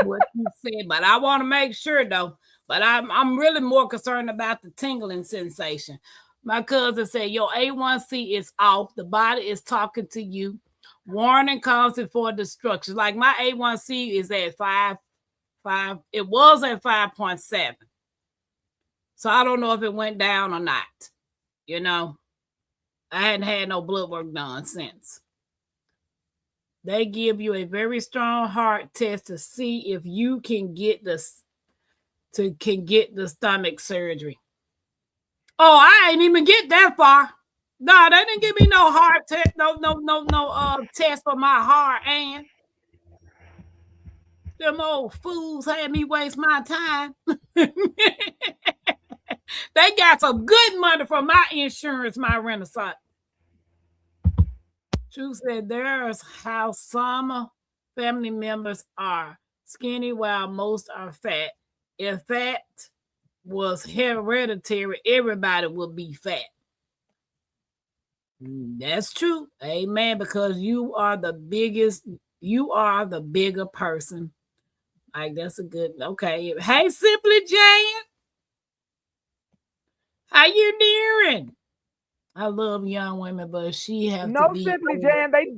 Speaker 2: What you said, but I want to make sure though. But I'm really more concerned about the tingling sensation. My cousin said your A1C is off. The body is talking to you. Warning comes before destruction. Like my A1C is at 5. It was at 5.7. So I don't know if it went down or not. You know, I hadn't had no blood work done since. They give you a very strong heart test to see if you can get the stomach surgery. Oh, I ain't even get that far. No, they didn't give me no heart test, no test for my heart, and them old fools had me waste my time. They got some good money from my insurance, my Renaissance. True said there's how some family members are skinny while most are fat. If fat was hereditary, everybody would be fat. That's true. Amen. Because you are the bigger person. Like that's a good okay. Hey, Simply Jane, how you doing? I love young women, but she have to
Speaker 1: No,
Speaker 2: be
Speaker 1: simply
Speaker 2: older.
Speaker 1: Jan, they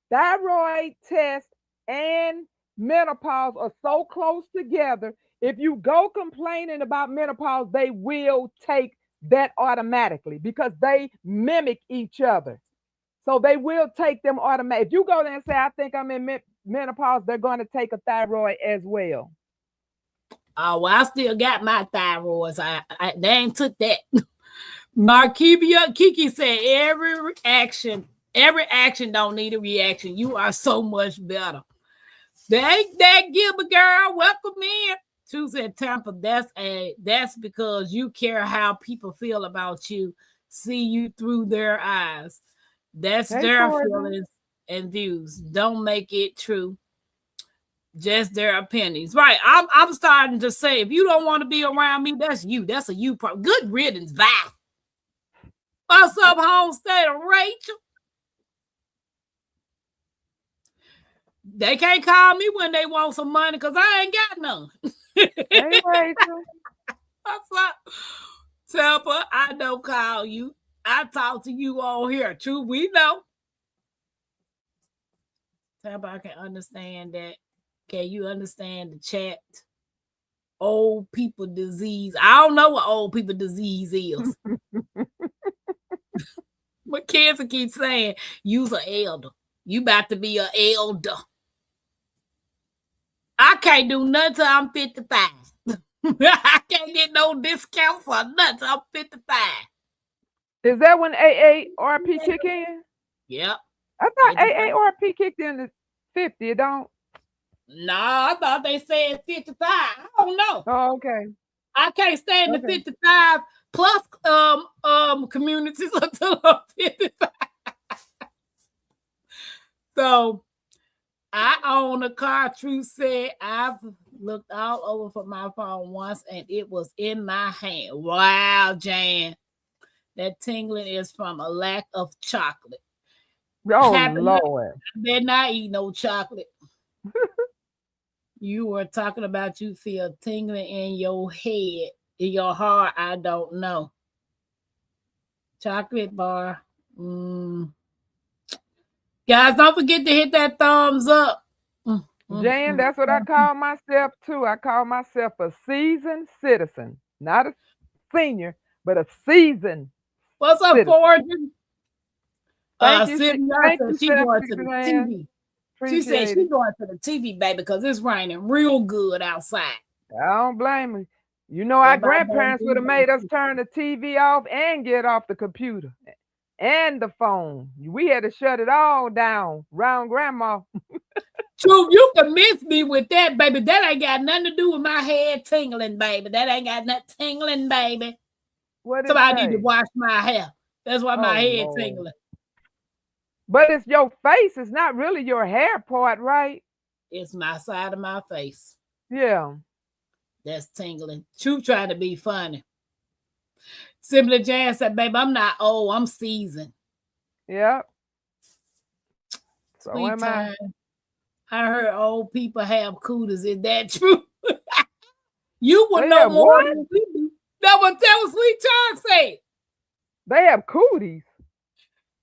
Speaker 1: thyroid test and menopause are so close together. If you go complaining about menopause, they will take that automatically because they mimic each other. So they will take them automatic. If you go there and say, I think I'm in menopause, they're going to take a thyroid as well.
Speaker 2: Oh, well, I still got my thyroids. They ain't took that. Marquibia Kiki said every action don't need a reaction. You are so much better. That Gilbert girl, welcome in. She said Tampa, that's because you care how people feel about you, see you through their eyes. That's
Speaker 1: Hey,
Speaker 2: their
Speaker 1: Poison.
Speaker 2: feelings and views. Don't make it true. Just their opinions. Right. I'm starting to say if you don't want to be around me, that's you. That's a you problem. Good riddance, bye. What's up, home state of Rachel? They can't call me when they want some money because I ain't got none.
Speaker 1: Hey, Rachel.
Speaker 2: What's up? Tampa, I don't call you. I talk to you on here. True, we know. Tampa, I can understand that. Can you understand the chat? Old people disease. I don't know what old people disease is. But kids will keep saying, you's an elder. You about to be an elder. I can't do nothing till I'm 55. I can't get no discount for nothing till I'm 55.
Speaker 1: Is that when AARP kick in?
Speaker 2: Yep.
Speaker 1: I thought
Speaker 2: 55.
Speaker 1: AARP kicked in the 50. It don't.
Speaker 2: No, I thought they said 55. I don't know.
Speaker 1: Oh, okay.
Speaker 2: I can't stay in the
Speaker 1: Okay.
Speaker 2: 55 plus communities until I'm 55. So I own a car. True said I've looked all over for my phone once and it was in my hand. Wow, Jan. That tingling is from a lack of chocolate.
Speaker 1: Oh
Speaker 2: Happen, I
Speaker 1: Lord.
Speaker 2: better not eat no chocolate. You were talking about you feel tingling in your head, in your heart. I don't know. Chocolate bar. Mm. Guys, don't forget to hit that thumbs up. Mm, mm,
Speaker 1: Jan,
Speaker 2: mm.
Speaker 1: that's what I call myself too. I call myself a seasoned citizen. Not a senior, but a seasoned
Speaker 2: What's up,
Speaker 1: citizen.
Speaker 2: Fortune?
Speaker 1: Thank you.
Speaker 2: Sylvia
Speaker 1: Thank
Speaker 2: said
Speaker 1: you,
Speaker 2: she going to the
Speaker 1: Sexy.
Speaker 2: TV. She said
Speaker 1: Appreciate
Speaker 2: she
Speaker 1: it.
Speaker 2: going to the TV, baby, because it's raining real good outside.
Speaker 1: I don't blame you. You know, our
Speaker 2: Everybody don't
Speaker 1: grandparents would
Speaker 2: do
Speaker 1: have made us
Speaker 2: that.
Speaker 1: turn the TV off and get off the computer and the phone. We had to shut it all down round grandma.
Speaker 2: True, you can miss me with that, baby. That ain't got nothing to do with my head tingling, baby. That ain't got nothing tingling, baby.
Speaker 1: What it
Speaker 2: Somebody need to
Speaker 1: say?
Speaker 2: wash my hair. That's why my
Speaker 1: Oh
Speaker 2: head
Speaker 1: Lord.
Speaker 2: tingling.
Speaker 1: But it's your face. It's not really your hair part, right?
Speaker 2: It's my side of my face
Speaker 1: Yeah.
Speaker 2: that's tingling. True trying to be funny. Simply Jan said, baby, I'm not old. I'm seasoned.
Speaker 1: Yep. So
Speaker 2: Sweet
Speaker 1: am I.
Speaker 2: time. I heard old people have cooties. Is that true? You would
Speaker 1: They
Speaker 2: know
Speaker 1: have
Speaker 2: more
Speaker 1: what?
Speaker 2: than we do. That was Sweet Time said.
Speaker 1: They have cooties.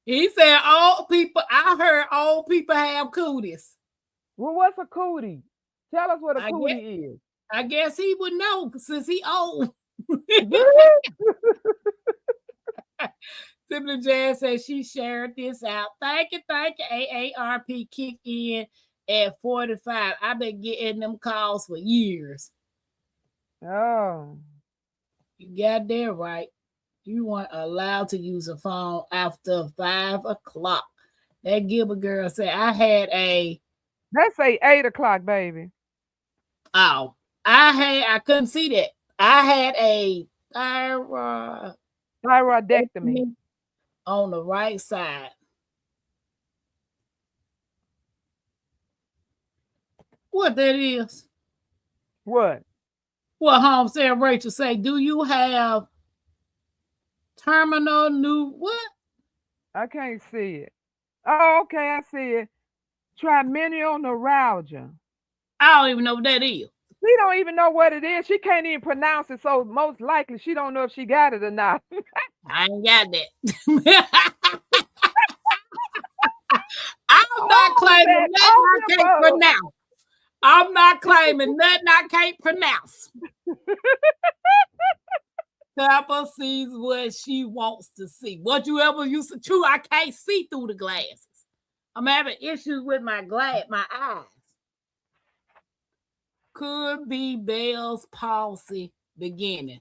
Speaker 2: He said old people. I heard old people have cooties.
Speaker 1: Well, what's a cootie? Tell us what a
Speaker 2: I guess
Speaker 1: cootie is.
Speaker 2: I guess he would know since he old. Simply Jazz says she shared this out. Thank you, AARP kick in at 45. I've been getting them calls for years.
Speaker 1: Oh.
Speaker 2: You got that right. You weren't allowed to use a phone after 5 o'clock. That Gilbert girl said I had a
Speaker 1: Let's say 8 o'clock, baby.
Speaker 2: I couldn't see that. I had a thyroid
Speaker 1: Thyroidectomy.
Speaker 2: on the right side. What that is?
Speaker 1: What?
Speaker 2: What Homestead Rachel say? Do you have terminal new what?
Speaker 1: I can't see it. Oh, okay, I see it. Trimenal neuralgia.
Speaker 2: I don't even know what that is.
Speaker 1: She don't even know what it is. She can't even pronounce it. So most likely she don't know if she got it or not.
Speaker 2: I ain't got that. I'm not
Speaker 1: All of
Speaker 2: claiming
Speaker 1: that,
Speaker 2: nothing I
Speaker 1: all
Speaker 2: can't
Speaker 1: the above.
Speaker 2: pronounce. I'm not claiming nothing I can't pronounce. Pepper sees what she wants to see. What you ever used to true, I can't see through the glasses. I'm having issues with my eyes. Could be Bell's palsy beginning.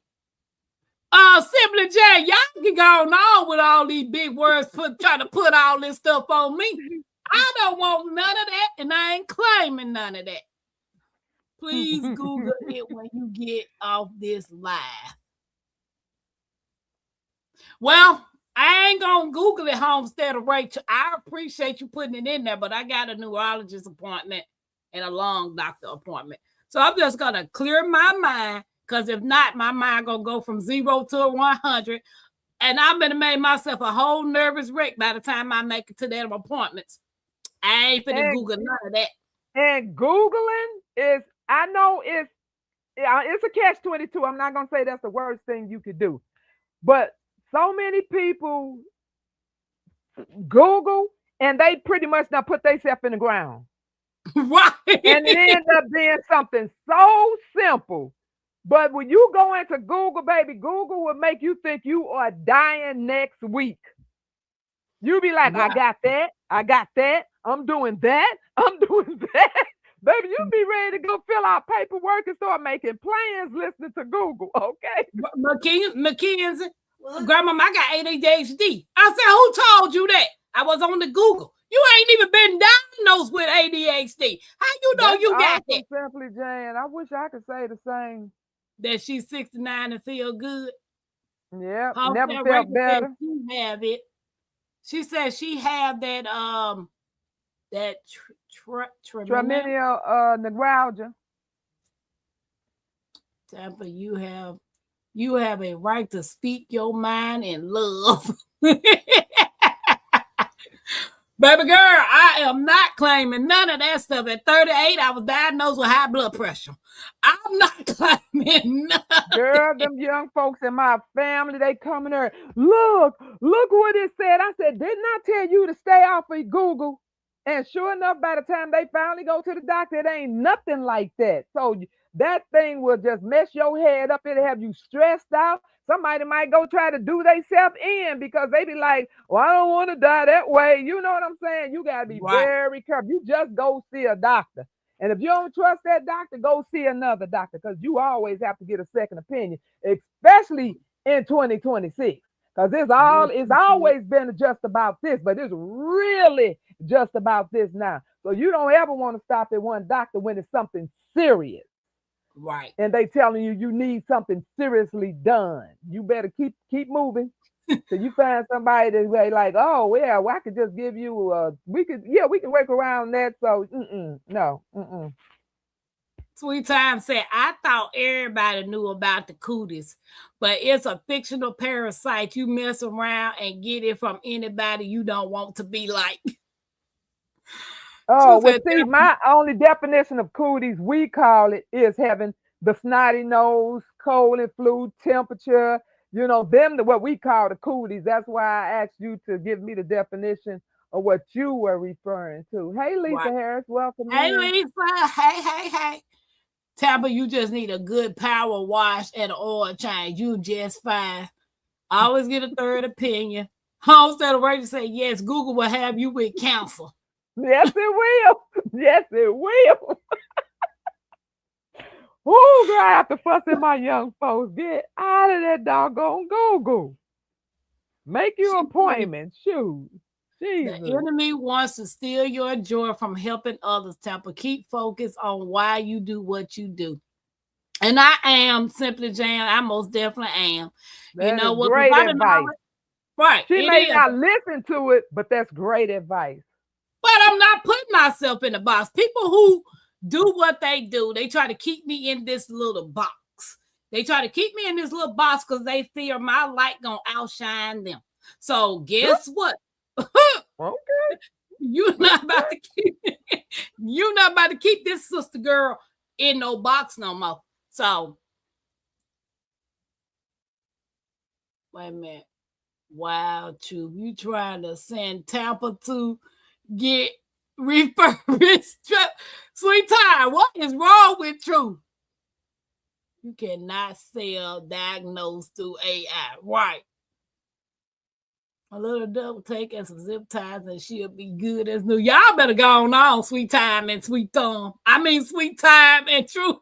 Speaker 2: Simply J, y'all can go on with all these big words, trying to put all this stuff on me. I don't want none of that, and I ain't claiming none of that. Please Google it when you get off this live. Well, I ain't gonna Google it, Homestead of Rachel. I appreciate you putting it in there, but I got a neurologist appointment and a lung doctor appointment. So I'm just gonna clear my mind, because if not, my mind gonna go from 0 to 100. And I'm gonna make myself a whole nervous wreck by the time I make it to that appointments. I ain't finna Google none of that.
Speaker 1: And Googling is, I know it's a catch-22. I'm not gonna say that's the worst thing you could do, but so many people Google and they pretty much now put themselves in the ground.
Speaker 2: Right.
Speaker 1: And it ends up being something so simple. But when you go into Google, baby, Google will make you think you are dying next week. You be like,
Speaker 2: Right.
Speaker 1: I got that. I'm doing that. I'm doing that. Baby, you be ready to go fill out paperwork and start making plans listening to Google, okay?
Speaker 2: McKenzie, Grandma, I got ADHD. I said, who told you that? I was on the Google. You ain't even been diagnosed with ADHD. How you know
Speaker 1: That's
Speaker 2: you got that?
Speaker 1: awesome, Simply Jane. I wish I could say the same.
Speaker 2: That she's 69 and feel good.
Speaker 1: Yep, never
Speaker 2: Hotel
Speaker 1: felt
Speaker 2: Rachel said
Speaker 1: better.
Speaker 2: she have it. She said she have that tremendous.
Speaker 1: Tremendous neuralgia.
Speaker 2: Tampa, you have a right to speak your mind and love. Baby girl, I am not claiming none of that stuff. At 38, I was diagnosed with high blood pressure. I'm not claiming nothing.
Speaker 1: Girl, them young folks in my family, they coming there. Look what it said. I said, didn't I tell you to stay off of Google? And sure enough, by the time they finally go to the doctor, it ain't nothing like that. So that thing will just mess your head up. It'll have you stressed out. Somebody might go try to do themselves in because they be like, well, I don't want to die that way. You know what I'm saying? You got to be
Speaker 2: Right,
Speaker 1: very careful. You just go see a doctor. And if you don't trust that doctor, go see another doctor because you always have to get a second opinion, especially in 2026. Because it's always been just about this, but it's really just about this now. So you don't ever want to stop at one doctor when it's something serious
Speaker 2: right.
Speaker 1: and they telling you you need something seriously done. You better keep moving till you find somebody that's like, oh yeah, well, I could just give you we can work around that. So no.
Speaker 2: Sweet Time said, I thought everybody knew about the cooties, but it's a fictional parasite. You mess around and get it from anybody you don't want to be like.
Speaker 1: Oh,
Speaker 2: She
Speaker 1: well,
Speaker 2: said,
Speaker 1: see, my only definition of cooties, we call it, is having the snotty nose, cold and flu, temperature, what we call the cooties. That's why I asked you to give me the definition of what you were referring to. Hey, Lisa
Speaker 2: right.
Speaker 1: Harris, welcome
Speaker 2: Hey,
Speaker 1: in.
Speaker 2: Lisa. Hey. Tampa, you just need a good power wash and an oil change. You just fine. Always get a third opinion. Homestead of Rachel say, yes, Google will have you with cancer.
Speaker 1: Yes, it will. Yes, it will. Oh, girl, I have to fuss at my young folks. Get out of that doggone Google. Make you
Speaker 2: She said,
Speaker 1: appointment. Shoot.
Speaker 2: the
Speaker 1: Jesus.
Speaker 2: enemy wants to steal your joy from helping others, Tampa. Keep focused on why you do what you do. And I am Simply Jan. I most definitely am. You
Speaker 1: That
Speaker 2: know
Speaker 1: is
Speaker 2: what?
Speaker 1: great
Speaker 2: Provided
Speaker 1: advice.
Speaker 2: knowledge. Right.
Speaker 1: She
Speaker 2: It
Speaker 1: may
Speaker 2: is.
Speaker 1: not listen to it, but that's great advice.
Speaker 2: But I'm not putting myself in a box. People who do what they do, they try to keep me in this little box. They try to keep me in this little box because they fear my light gonna outshine them. So guess what?
Speaker 1: Okay.
Speaker 2: You're not about to keep you're not about to keep this sister girl in no box no more. So wait a minute. Wow, True. You trying to send Tampa to get refurbished? Sweet Time, what is wrong with True? You cannot sell diagnosed through AI. Right. A little double take and some zip ties and she'll be good as new. Y'all better go on, Sweet Time and Sweet Thumb. I mean, Sweet Time and True.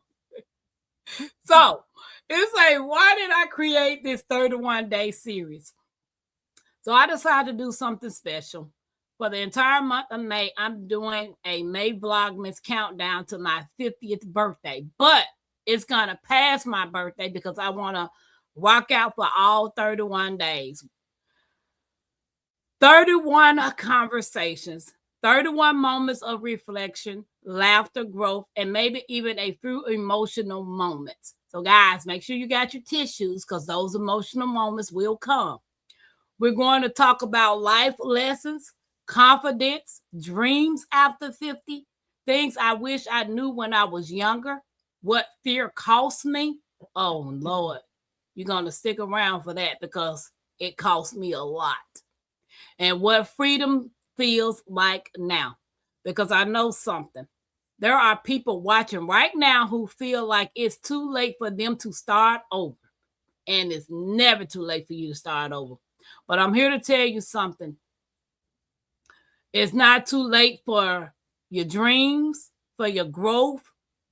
Speaker 2: So, it's like, why did I create this 31-day series? So I decided to do something special. For the entire month of May, I'm doing a May Vlogmas countdown to my 50th birthday. But it's going to pass my birthday because I want to rock out for all 31 days. 31 conversations, 31 moments of reflection, laughter, growth, and maybe even a few emotional moments. So, guys, make sure you got your tissues because those emotional moments will come. We're going to talk about life lessons, confidence, dreams after 50, things I wish I knew when I was younger, what fear cost me. Oh, Lord, you're going to stick around for that because it cost me a lot. And what freedom feels like now. Because I know something. There are people watching right now who feel like it's too late for them to start over. And it's never too late for you to start over. But I'm here to tell you something. It's not too late for your dreams, for your growth,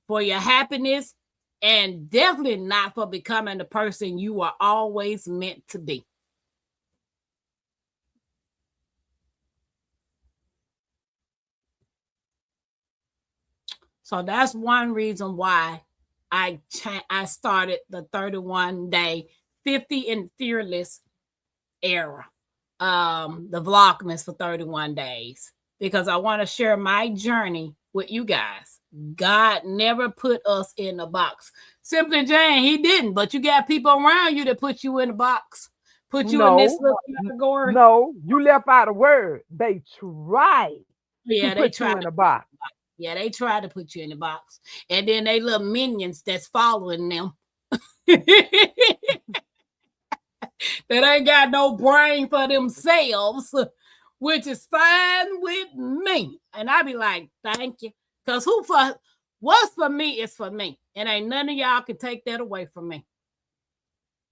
Speaker 2: for your happiness, and definitely not for becoming the person you are always meant to be. So that's one reason why I started the 31 day 50 and fearless era, the Vlogmas for 31 days, because I want to share my journey with you guys. God never put us in a box. Simply Jane, he didn't, but you got people around you that put you in a box, put you in this
Speaker 1: No,
Speaker 2: little category.
Speaker 1: no, you left out a word. They tried to
Speaker 2: Yeah, they
Speaker 1: put you
Speaker 2: tried
Speaker 1: in
Speaker 2: to
Speaker 1: a
Speaker 2: put
Speaker 1: box.
Speaker 2: yeah, they tried to put you in the box. And then they little minions that's following them. That ain't got no brain for themselves, which is fine with me. And I be like, thank you. Because what's for me is for me. And ain't none of y'all can take that away from me.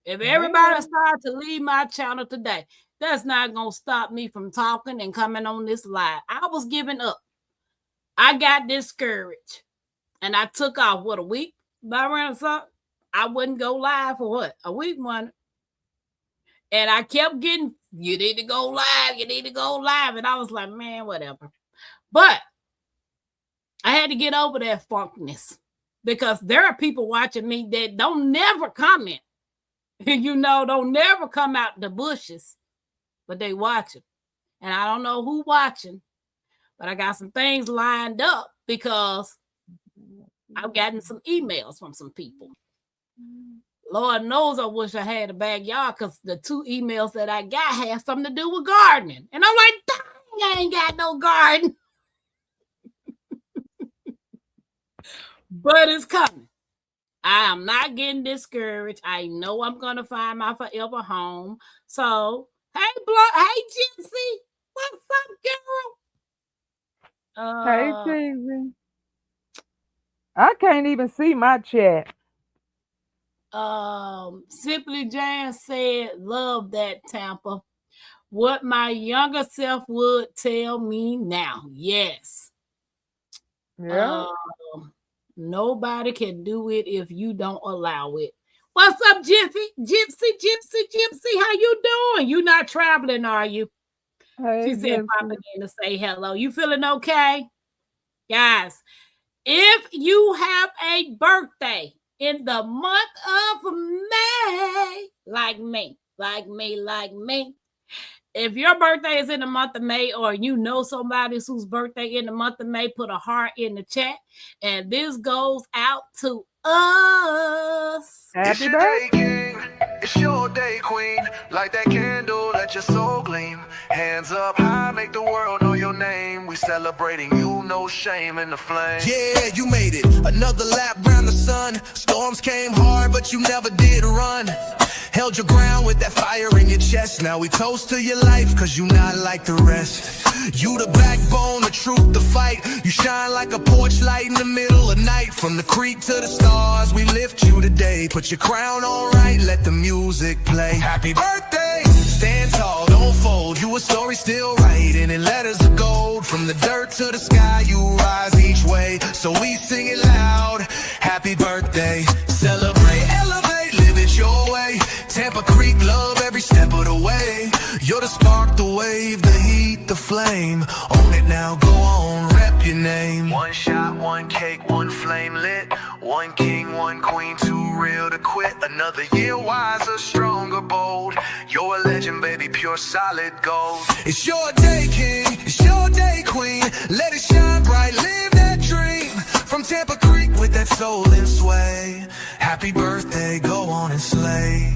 Speaker 2: If everybody
Speaker 1: Amen.
Speaker 2: started to leave my channel today, that's not going to stop me from talking and coming on this live. I was giving up. I got discouraged. And I took off, what, a week? By around something? I wouldn't go live for what? A week, one. And I kept getting, you need to go live, you need to go live. And I was like, man, whatever. But I had to get over that funkness, because there are people watching me that don't never comment. Don't never come out the bushes, but they watching. And I don't know who watching, but I got some things lined up because I've gotten some emails from some people. Lord knows I wish I had a backyard, because the 2 emails that I got had something to do with gardening. And I'm like, dang, I ain't got no garden. But it's coming. I am not getting discouraged. I know I'm going to find my forever home. So, hey, Gypsy, what's up,
Speaker 1: Hey,
Speaker 2: girl?
Speaker 1: Cheesy. I can't even see my chat.
Speaker 2: Simply Jan said, love that, Tampa. What my younger self would tell me now. Yes.
Speaker 1: Yeah.
Speaker 2: Nobody can do it if you don't allow it. What's up, Gypsy? How you doing? You not traveling, are you?
Speaker 1: Hey,
Speaker 2: She said, pop
Speaker 1: Gypsy.
Speaker 2: in to say hello. You feeling okay? Guys, if you have a birthday in the month of May, like me, if your birthday is in the month of May, or you know somebody whose birthday in the month of May, put a heart in the chat. And this goes out to us.
Speaker 1: Happy birthday.
Speaker 3: King. It's your day, queen. Light that candle, let your soul gleam. Hands up high, make the world know your name. We celebrating you, no shame in the flame. Yeah, you made it. Another lap round the sun. Storms came hard, but you never did run. Held your ground with that fire in your chest. Now we toast to your life, cause you not like the rest. You the backbone, the truth, the fight. You shine like a porch light in the middle of night. From the creek to the stars, we lift you today. Put your crown on right, let the music play. Happy birthday! Stand tall, don't fold. You a story still writing in letters of gold. From the dirt to the sky, you rise each way. So we sing it loud. Happy birthday. Celebrate, elevate, live it your way. Tampa Creek, love every step of the way. You're the spark, the wave, the heat, the flame. Own it now, go on, rep your name. One shot, one cake, one flame lit. One king, one queen, too real to quit. Another year wiser, stronger, bold. You're a legend, baby, pure solid gold. It's your day, king, it's your day, queen. Let it shine bright, live that dream. From Tampa Creek with that soul and sway. Happy birthday, go on and slay.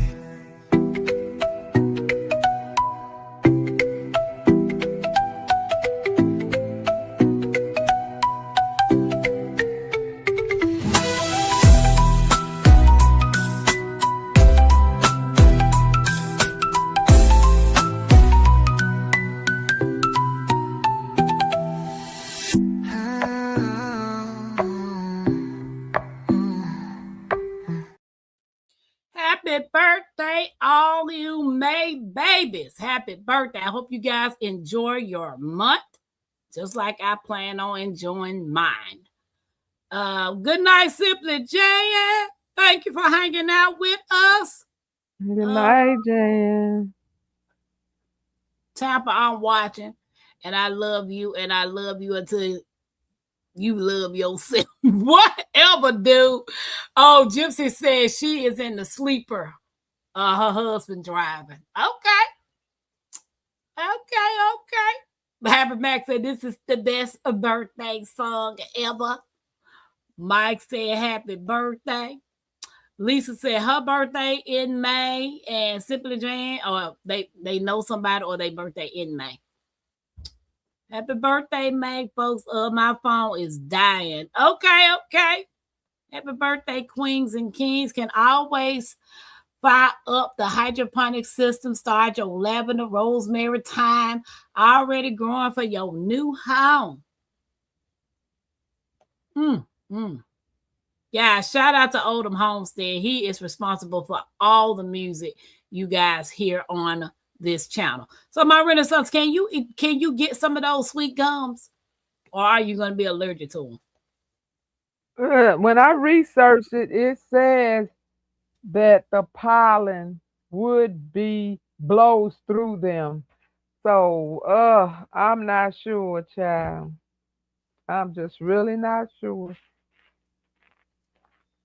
Speaker 2: Happy birthday, all you May babies. Happy birthday. I hope you guys enjoy your month, just like I plan on enjoying mine. Good night, Simply Jan. Thank you for hanging out with us.
Speaker 1: Good night, Jan.
Speaker 2: Tampa, I'm watching, and I love you, until You love yourself. Whatever, dude. Oh, Gypsy says she is in the sleeper. Her husband driving. Okay. Happy Mac said this is the best birthday song ever. Mike said happy birthday. Lisa said her birthday in May, and Simply Jan, or they know somebody or they birthday in May. Happy birthday, May, folks. My phone is dying. Okay. Happy birthday, queens and kings. Can always fire up the hydroponic system. Start your lavender, rosemary thyme already growing for your new home. Yeah, shout out to Oldham Homestead. He is responsible for all the music you guys hear on this channel. So, my Renaissance, can you get some of those sweet gums, or are you going to be allergic to
Speaker 1: them? When I researched it, it says that the pollen would be blows through them. So, I'm not sure, child. I'm just really not sure.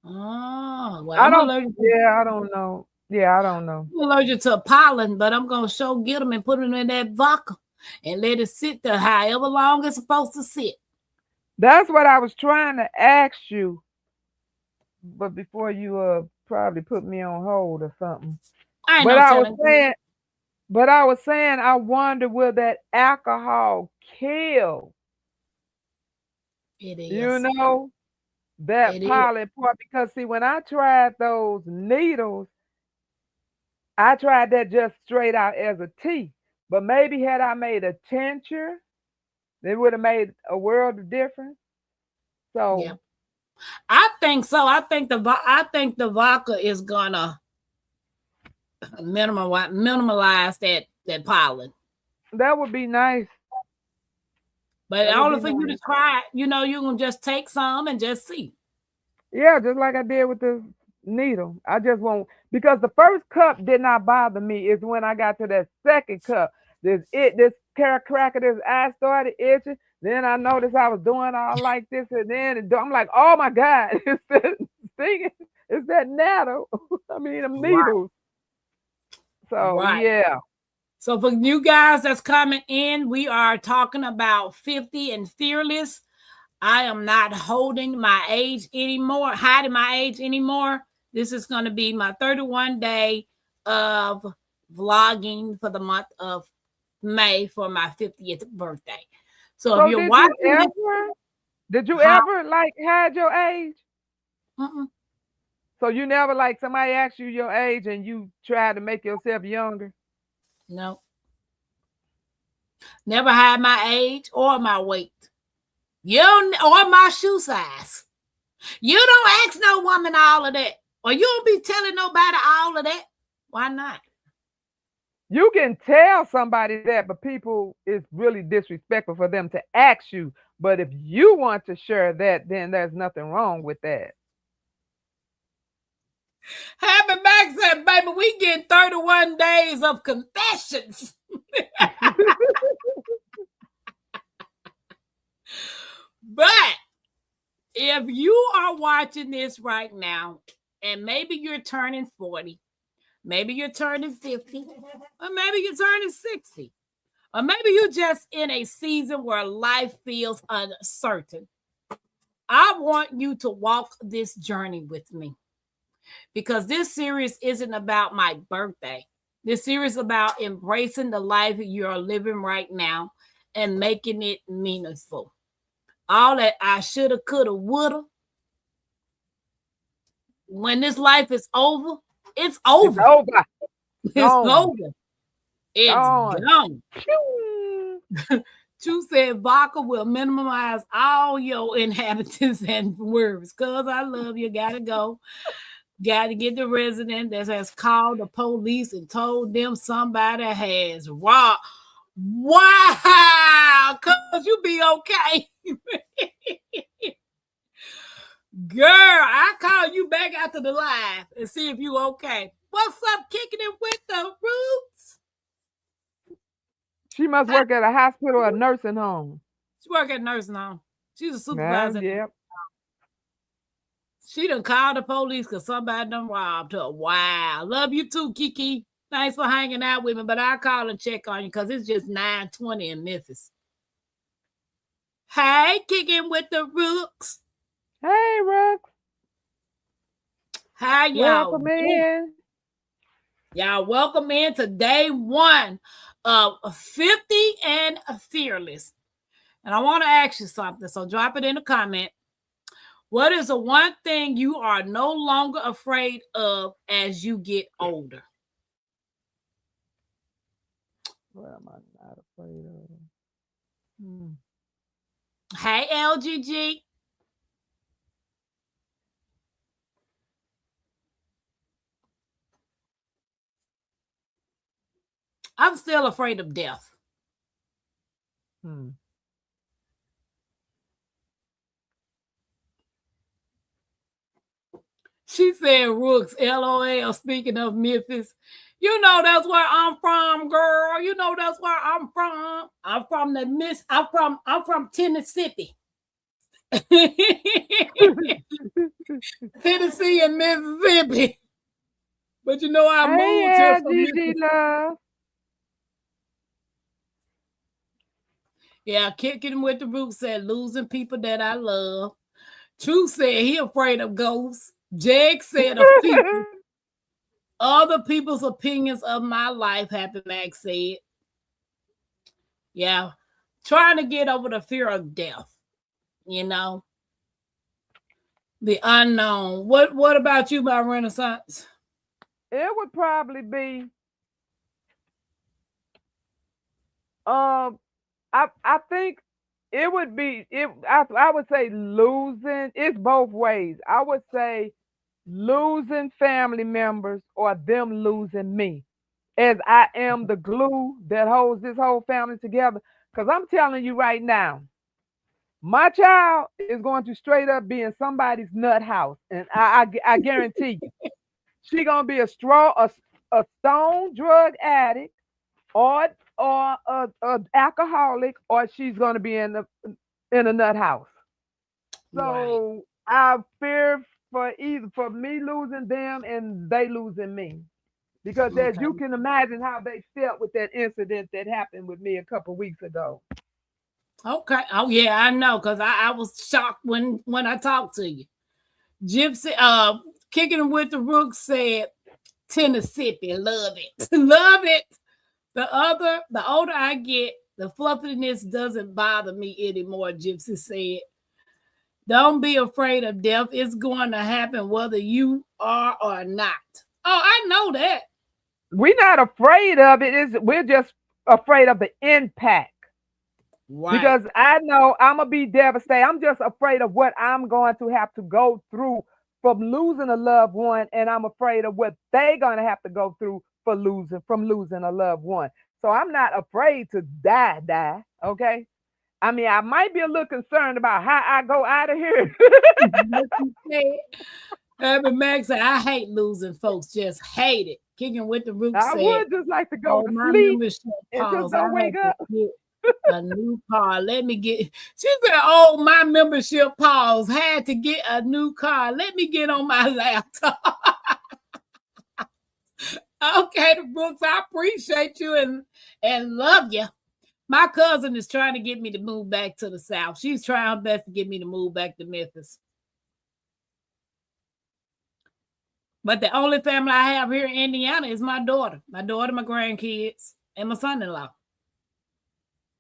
Speaker 2: Oh, well,
Speaker 1: I
Speaker 2: I'm
Speaker 1: don't.
Speaker 2: allergic.
Speaker 1: Yeah, I don't know. Yeah, I don't know.
Speaker 2: I'm allergic to pollen, but I'm gonna get them and put them in that vodka and let it sit there however long it's supposed to sit.
Speaker 1: That's what I was trying to ask you, but before you probably put me on hold or something.
Speaker 2: I ain't
Speaker 1: But
Speaker 2: no
Speaker 1: I was
Speaker 2: telling.
Speaker 1: saying, I wonder will that alcohol kill?
Speaker 2: It
Speaker 1: You
Speaker 2: is.
Speaker 1: know, that
Speaker 2: It is.
Speaker 1: pollen part, because see, when I tried those needles, I tried that just straight out as a tea. But maybe had I made a tincture, it would have made a world of difference.
Speaker 2: Yeah,
Speaker 1: So
Speaker 2: I think so. I think the vodka is gonna minimalize that pollen.
Speaker 1: that would be nice.
Speaker 2: But
Speaker 1: That would
Speaker 2: only
Speaker 1: be
Speaker 2: for you to
Speaker 1: nice.
Speaker 2: try it, you can just take some and just see.
Speaker 1: Yeah, just like I did with the needle. I just won't, because the first cup did not bother me. It's when I got to that second cup, this cracker, this eye started itching. Then I noticed I was doing all like this, and then I'm like, oh my God, it's that stinging, it's that nettle. I mean, them
Speaker 2: Right.
Speaker 1: needles. So
Speaker 2: Right.
Speaker 1: yeah.
Speaker 2: So for you guys that's coming in, we are talking about 50 and fearless. I am not hiding my age anymore. This is going to be my 31 day of vlogging for the month of May for my 50th birthday. So if
Speaker 1: So
Speaker 2: you're watching this,
Speaker 1: did you
Speaker 2: how?
Speaker 1: ever like hide your age?
Speaker 2: Mm-mm,
Speaker 1: So you never like somebody asked you your age and you tried to make yourself younger?
Speaker 2: no, never hide my age or my weight. Or my shoe size. You don't ask no woman all of that, or you don't be telling nobody all of that. Why not?
Speaker 1: You can tell somebody that, but people, it's really disrespectful for them to ask you. But if you want to share that, then there's nothing wrong with that.
Speaker 2: Happy Max said, baby, we get 31 days of confessions. But if you are watching this right now, and maybe you're turning 40, maybe you're turning 50, or maybe you're turning 60, or maybe you're just in a season where life feels uncertain, I want you to walk this journey with me, because this series isn't about my birthday. This series is about embracing the life you're living right now and making it meaningful. All that I shoulda, coulda, woulda, when this life is over, it's
Speaker 1: It's
Speaker 2: over.
Speaker 1: over.
Speaker 2: It's
Speaker 1: Gone.
Speaker 2: over. It's
Speaker 1: Gone.
Speaker 2: gone.
Speaker 1: Pew.
Speaker 2: Chu said vodka will minimize all your inhabitants and worries. Cuz I love you. Gotta go. Got to get the resident that has called the police and told them somebody has robbed. Wow, cuz you be okay. Girl, I call you back after the live and see if you okay. What's up, kicking it with the roots?
Speaker 1: She must work at a hospital or a nursing home.
Speaker 2: She work at nursing home. She's a
Speaker 1: Nah,
Speaker 2: supervisor.
Speaker 1: yeah.
Speaker 2: She done called the police because somebody done robbed her. Wow. Love you too, Kiki. Thanks for hanging out with me, but I'll call and check on you because it's just 9:20 in Memphis. Hey, kicking with the Rooks.
Speaker 1: Hey, Rox.
Speaker 2: How y'all
Speaker 1: Welcome
Speaker 2: doing?
Speaker 1: in.
Speaker 2: Y'all welcome into day one of 50 and Fearless. And I want to ask you something, so drop it in the comment. What is the one thing you are no longer afraid of as you get older?
Speaker 1: What am I not afraid of? Hmm.
Speaker 2: Hey, LGG. I'm still afraid of death.
Speaker 1: Hmm.
Speaker 2: She said, Rooks, LOL, speaking of Memphis. You know that's where I'm from, girl. You know that's where I'm from. I'm from I'm from Tennessee. Tennessee and Mississippi. But you know I moved here
Speaker 1: Hey,
Speaker 2: from
Speaker 1: LGG
Speaker 2: Memphis.
Speaker 1: love.
Speaker 2: Yeah, kicking with the Rooks said losing people that I love. True said he afraid of ghosts. Jag said of people. Other people's opinions of my life, Happy Max said. Yeah. Trying to get over the fear of death, you know. The unknown. What about you, my Renaissance?
Speaker 1: It would probably be um I think it would be it I would say losing, it's both ways. I would say losing family members or them losing me, as I am the glue that holds this whole family together. Because I'm telling you right now, my child is going to straight up be in somebody's nut house, and I guarantee you, she gonna be a stone drug addict, or a alcoholic, or she's gonna be in a nut house.
Speaker 2: Right.
Speaker 1: So I fear for either for me losing them and they losing me. Because as
Speaker 2: Okay.
Speaker 1: you can imagine how they felt with that incident that happened with me a couple weeks ago.
Speaker 2: Okay. Oh yeah, I know, because I was shocked when I talked to you. Gypsy, kicking with the Rook said Tennessee, love it. Love it. The older I get, the fluffiness doesn't bother me anymore, Gypsy said. Don't be afraid of death. It's going to happen whether you are or not. Oh, I know that.
Speaker 1: We're not afraid of it. We're just afraid of the impact.
Speaker 2: Right.
Speaker 1: Because I know I'm gonna be devastated. I'm just afraid of what I'm going to have to go through from losing a loved one, and I'm afraid of what they're gonna have to go through for losing a loved one. So I'm not afraid to die. Okay. I mean, I might be a little concerned about how I go out of here.
Speaker 2: What you said. Urban Max said, I hate losing folks, just hate it. Kicking with the Rook
Speaker 1: I
Speaker 2: said,
Speaker 1: would just like to go
Speaker 2: oh,
Speaker 1: to
Speaker 2: my
Speaker 1: sleep
Speaker 2: membership
Speaker 1: and just
Speaker 2: pause. I
Speaker 1: don't wake
Speaker 2: had to
Speaker 1: up.
Speaker 2: get a new car. Let me get, she said, oh, my membership pause. Had to get a new car. Let me get on my laptop. Okay, the Brooks, I appreciate you and love you. My cousin is trying to get me to move back to the South. She's trying her best to get me to move back to Memphis. But the only family I have here in Indiana is my daughter, my grandkids, and my son-in-law.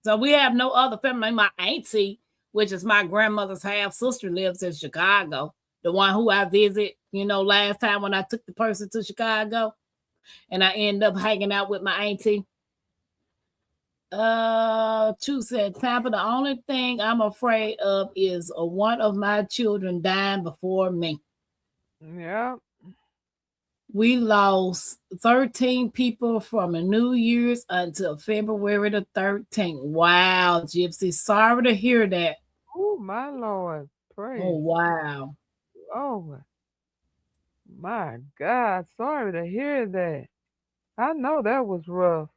Speaker 2: So we have no other family. My auntie, which is my grandmother's half sister, lives in Chicago. The one who I visit, last time when I took the person to Chicago, and I end up hanging out with my auntie. Chu said, Tampa, the only thing I'm afraid of is one of my children dying before me.
Speaker 1: Yeah.
Speaker 2: We lost 13 people from the New Year's until February the 13th. Wow, Gypsy. Sorry to hear that.
Speaker 1: Oh my Lord.
Speaker 2: Oh,
Speaker 1: Praise.
Speaker 2: wow.
Speaker 1: Oh my God. Sorry to hear that. I know that was rough.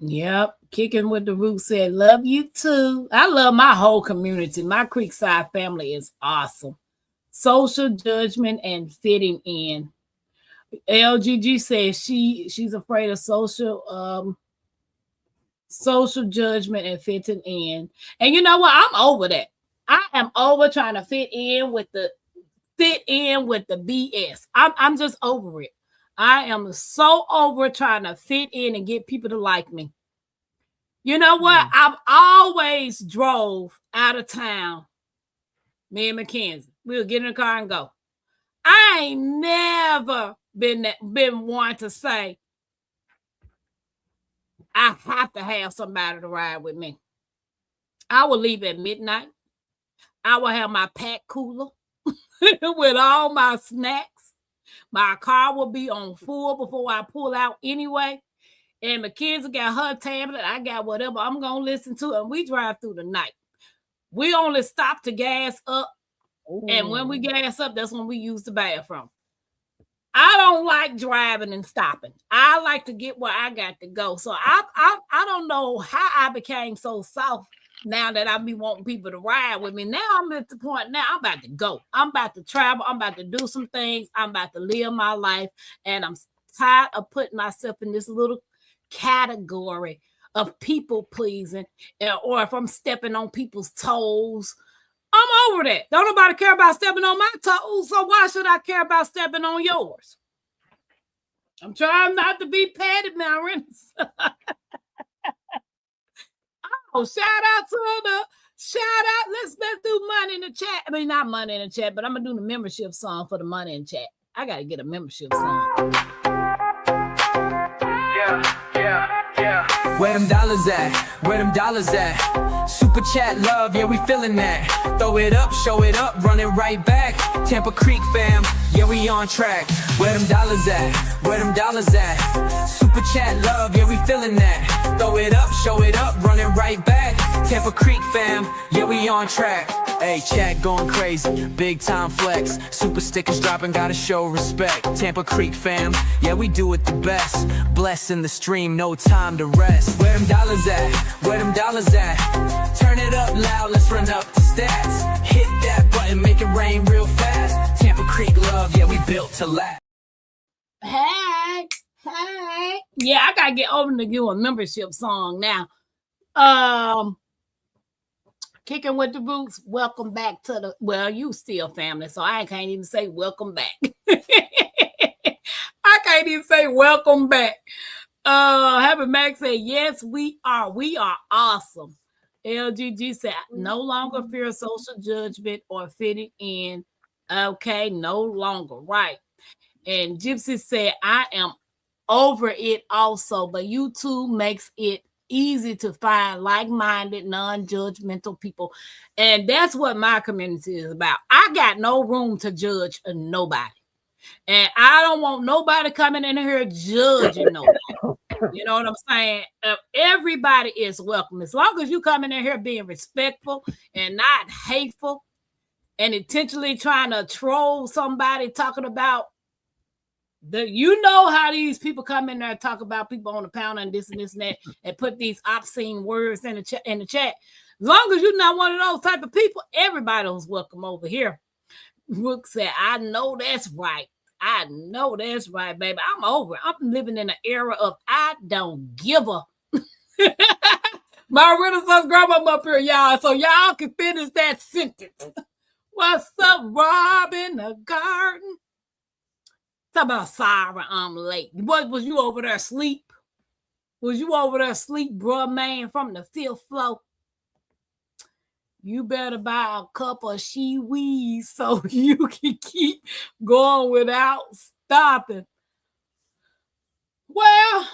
Speaker 2: Yep. Kicking with the Root said, love you too. I love my whole community. My Creekside family is awesome. Social judgment and fitting in. LGG says she's afraid of social judgment and fitting in. And you know what? I'm over that. I am over trying to fit in with the BS. I'm just over it. I am so over trying to fit in and get people to like me. You know what? I've always drove out of town. Me and Mackenzie. We'll get in the car and go. I ain't never been one to say, I have to have somebody to ride with me. I will leave at midnight. I will have my pack cooler with all my snacks. My car will be on full before I pull out anyway. And Mackenzie got her tablet. I got whatever I'm going to listen to. And we drive through the night. We only stop to gas up. Ooh. And when we gas up, that's when we use the bathroom. I don't like driving and stopping. I like to get where I got to go. So I don't know how I became so soft now that I be wanting people to ride with me. Now I'm at the point now I'm about to go. I'm about to travel. I'm about to do some things. I'm about to live my life. And I'm tired of putting myself in this little category of people pleasing. Or if I'm stepping on people's toes. I'm over that. Don't nobody care about stepping on my toes, so why should I care about stepping on yours? I'm trying not to be Patty Mariners. Oh, shout out. Let's do money in the chat. I mean, not money in the chat, but I'm gonna do the membership song for the money in chat. I gotta get a membership song.
Speaker 3: Yeah. Where them dollars at? Where them dollars at? Super chat love, yeah, we feeling that. Throw it up, show it up, run it right back. Tampa Creek fam, yeah, we on track. Where them dollars at? Where them dollars at? Super chat love, yeah, we feeling that. Throw it up, show it up, run it right back. Tampa Creek fam, yeah, we on track. Hey, chat going crazy, big time flex. Super stickers dropping, gotta show respect. Tampa Creek fam, yeah, we do it the best. Blessing the stream, no time to rest. Where them dollars at? Where them dollars at? Turn it up loud, let's run up the stats. Hit that button, make it rain real fast. Tampa Creek love, yeah, we built to last.
Speaker 2: Hey. Yeah, I gotta get over to do a membership song now. Kicking with the Roots, welcome back to the, well, you still family, so I can't even say welcome back. I can't even say welcome back. Happy Max said, yes, we are awesome. LGG said, no longer fear social judgment or fitting in. Okay, no longer, right. And Gypsy said, I am over it also, but YouTube makes it easy to find like-minded, non-judgmental people. And that's what my community is about. I got no room to judge nobody. And I don't want nobody coming in here judging nobody. You know what I'm saying? Everybody is welcome. As long as you coming in here being respectful and not hateful and intentionally trying to troll somebody talking about you know how these people come in there and talk about people on the pound and this and that and put these obscene words in the chat. As long as you're not one of those type of people, everybody was welcome over here. Rook said, I know that's right. I know that's right, baby. I'm over it. I'm living in an era of I don't give a. My Renaissance grandma up here, y'all, so y'all can finish that sentence. What's up, Rob in the garden? Talk about sorry, I'm late. What was you over there asleep? Was you over there asleep, bruh, man, from the 5th floor? You better buy a cup of she-weed so you can keep going without stopping. Well,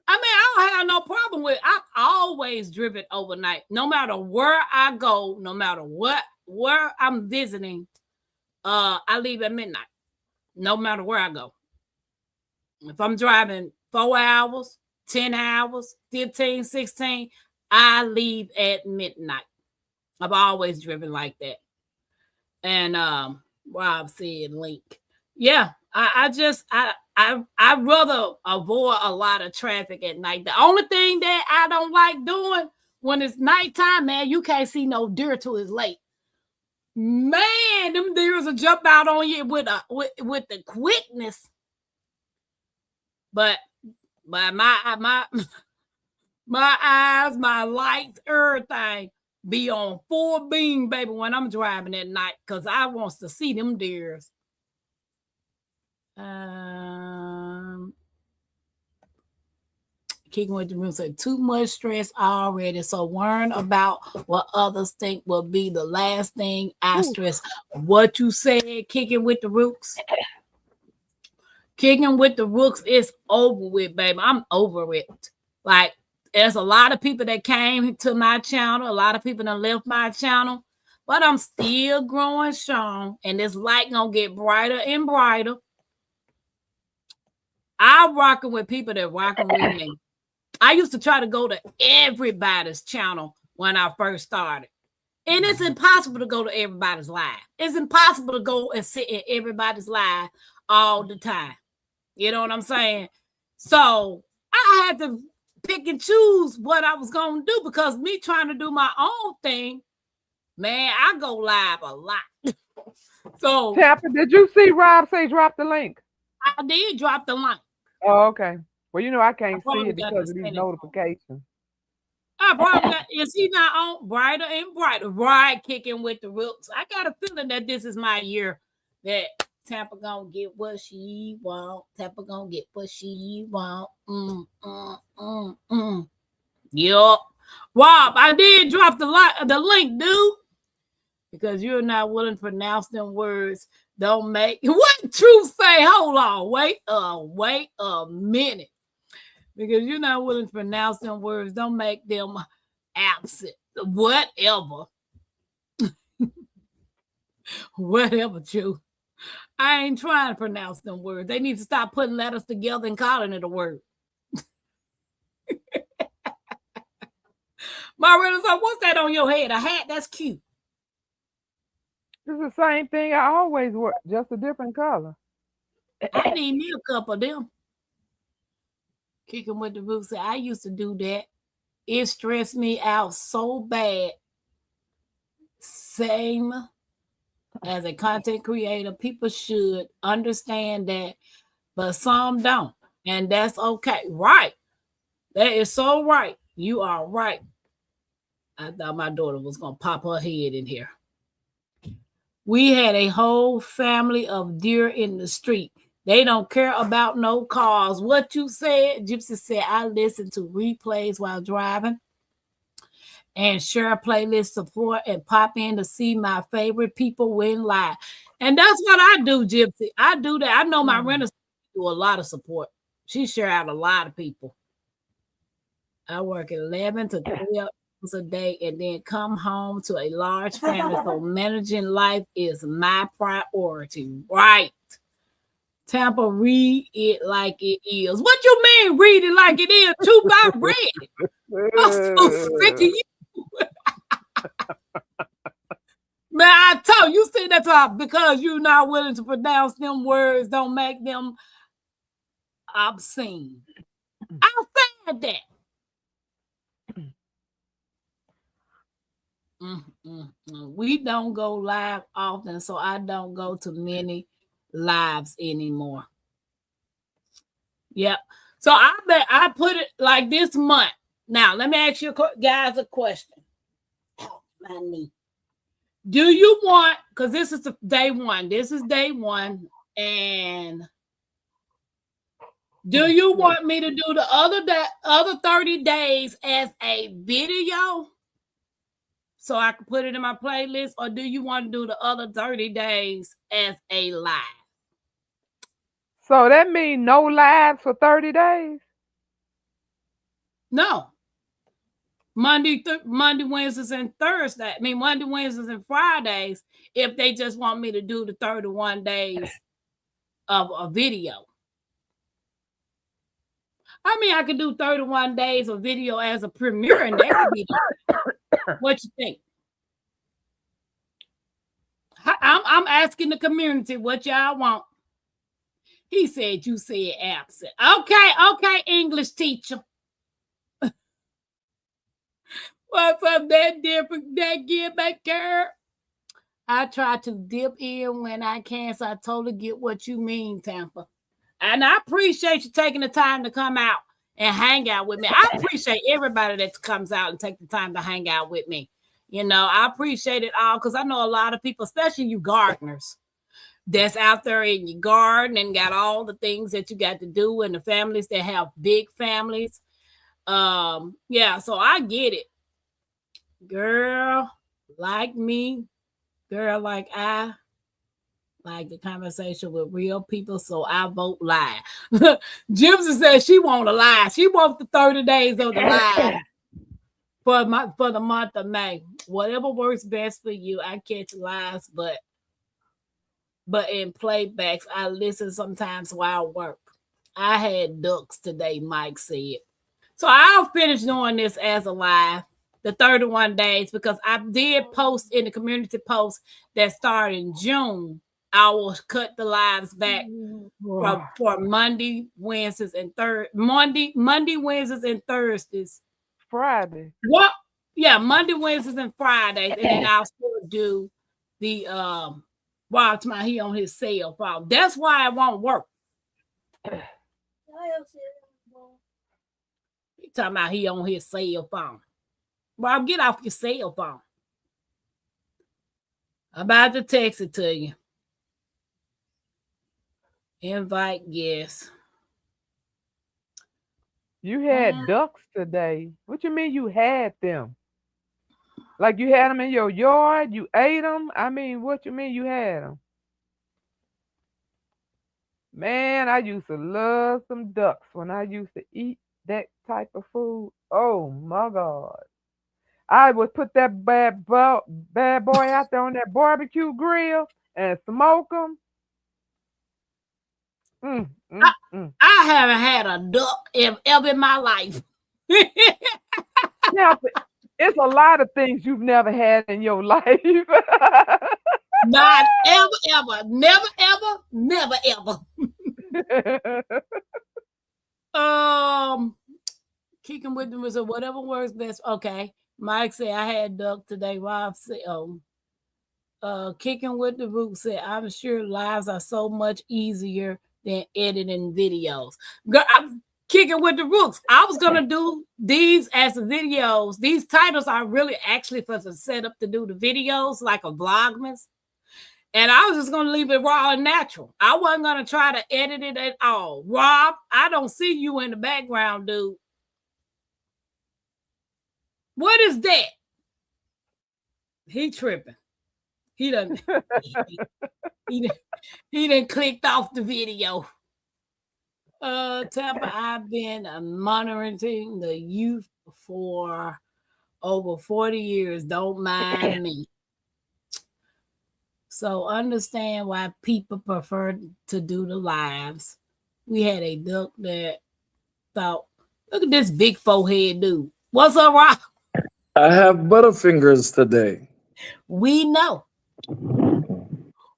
Speaker 2: I mean, I don't have no problem with it. I've always driven overnight. No matter where I go, no matter where I'm visiting, I leave at midnight. No matter where I go. If I'm driving 4 hours, 10 hours, 15, 16, I leave at midnight. I've always driven like that. And Rob said link. Yeah, I rather avoid a lot of traffic at night. The only thing that I don't like doing when it's nighttime, man, you can't see no deer till it's late. Man, them deers will jump out on you with the quickness. But my my eyes, my lights, everything be on full beam, baby, when I'm driving at night, because I wants to see them deers. Kicking with the room said too much stress already, so worrying about what others think will be the last thing I stress. What you said, kicking with the rooks. Kicking with the rooks is over with, baby. I'm over it. Like, there's a lot of people that came to my channel. A lot of people that left my channel, but I'm still growing strong, and this light gonna get brighter and brighter. I'm rocking with people that rocking with me. I used to try to go to everybody's channel when I first started. And it's impossible to go to everybody's live. It's impossible to go and sit in everybody's live all the time. You know what I'm saying? So I had to pick and choose what I was going to do, because me trying to do my own thing, man, I go live a lot. So,
Speaker 1: Tampa, did you see Rob say drop the link?
Speaker 2: I did drop the link.
Speaker 1: Oh, okay. Well, you know, I can't see it because of these notifications.
Speaker 2: I probably got, is he not on brighter and brighter? Right, kicking with the rooks. I got a feeling that this is my year that Tampa gonna get what she want. Tampa gonna get what she want. Yup. Rob, I did drop the link, dude. Because you're not willing to pronounce them words. Don't make what truth say. Hold on, wait a minute. Because you're not willing to pronounce them words, don't make them absent. Whatever. Whatever, truth. I ain't trying to pronounce them words. They need to stop putting letters together and calling it a word. Marina, so what's that on your head? A hat? That's cute.
Speaker 1: It's the same thing I always wear, just a different color.
Speaker 2: I need me a couple of them. Kicking with the roots. I used to do that. It stressed me out so bad. Same as a content creator, people should understand that, but some don't. And that's okay. Right. That is so right. You are right. I thought my daughter was going to pop her head in here. We had a whole family of deer in the street. They don't care about no cars. What you said, Gypsy said, I listen to replays while driving and share playlist support and pop in to see my favorite people win live. And that's what I do, Gypsy. I do that. I know my renters do a lot of support. She share out a lot of people. I work 11 to 12 hours a day and then come home to a large family. So managing life is my priority. Right. Tampa, read it like it is. What you mean, read it like it is? Too by read it. I'm so sick of you. Man, I told you, see, that's all because you're not willing to pronounce them words, don't make them obscene. I said that. We don't go live often, so I don't go to many lives anymore. Yep. So I put it like this month. Now, let me ask you guys a question. Oh, my knee. Do you want, because this is day one. This is day one. And do you want me to do the other 30 days as a video so I can put it in my playlist? Or do you want to do the other 30 days as a live?
Speaker 1: So that means no lives for 30 days?
Speaker 2: No. Monday, Wednesdays, and Thursday. I mean, Monday, Wednesdays, and Fridays, if they just want me to do the 31 days of a video. I mean, I could do 31 days of video as a premiere, and that could be what you think. I'm asking the community what y'all want. He said you said absent. Okay, English teacher. What's up, that different that give back girl? I try to dip in when I can, so I totally get what you mean, Tampa. And I appreciate you taking the time to come out and hang out with me. I appreciate everybody that comes out and take the time to hang out with me. You know, I appreciate it all because I know a lot of people, especially you gardeners, that's out there in your garden and got all the things that you got to do, and the families that have big families. Yeah, so I get it. Girl like me, girl like I like the conversation with real people, so I vote lie. Gypsy says she want a lie. She wants the 30 days of the lie for the month of May. Whatever works best for you. I catch lies, but in playbacks, I listen sometimes while I work. I had ducks today, Mike said. So I'll finish doing this as a live, the 31 days, because I did post in the community post that started in June. I will cut the lives back for Monday, Wednesdays, and Monday, Wednesdays, and Thursdays.
Speaker 1: Friday.
Speaker 2: What? Yeah, Monday, Wednesdays, and Fridays, and then I'll still do the watch my he on his cell phone. That's why it won't work. He talking about he on his cell phone. Well, get off your cell phone. I'm about to text it to you. Invite guests.
Speaker 1: You had ducks today. What you mean you had them? Like you had them in your yard? You ate them? I mean, what you mean you had them? Man, I used to love some ducks when I used to eat that type of food. Oh my God. I would put that bad boy out there on that barbecue grill and smoke them.
Speaker 2: I haven't had a duck ever in my life.
Speaker 1: Yeah, it's a lot of things you've never had in your life.
Speaker 2: Not ever. Never ever. Kicking with them was whatever works best. Okay. Mike said I had duck today. Rob said, Kicking with the Root said, I'm sure lives are so much easier than editing videos. Girl, I'm Kicking with the Roots. I was gonna do these as videos. These titles are really actually for the setup to do the videos, like a vlogmas. And I was just gonna leave it raw and natural. I wasn't gonna try to edit it at all. Rob, I don't see you in the background, dude. What is that? He tripping. He done he done clicked off the video. Tampa, I've been monitoring the youth for over 40 years. Don't mind me. So understand why people prefer to do the lives. We had a duck that thought, look at this big forehead dude. What's up, Rob?
Speaker 4: I have Butterfingers today.
Speaker 2: We know.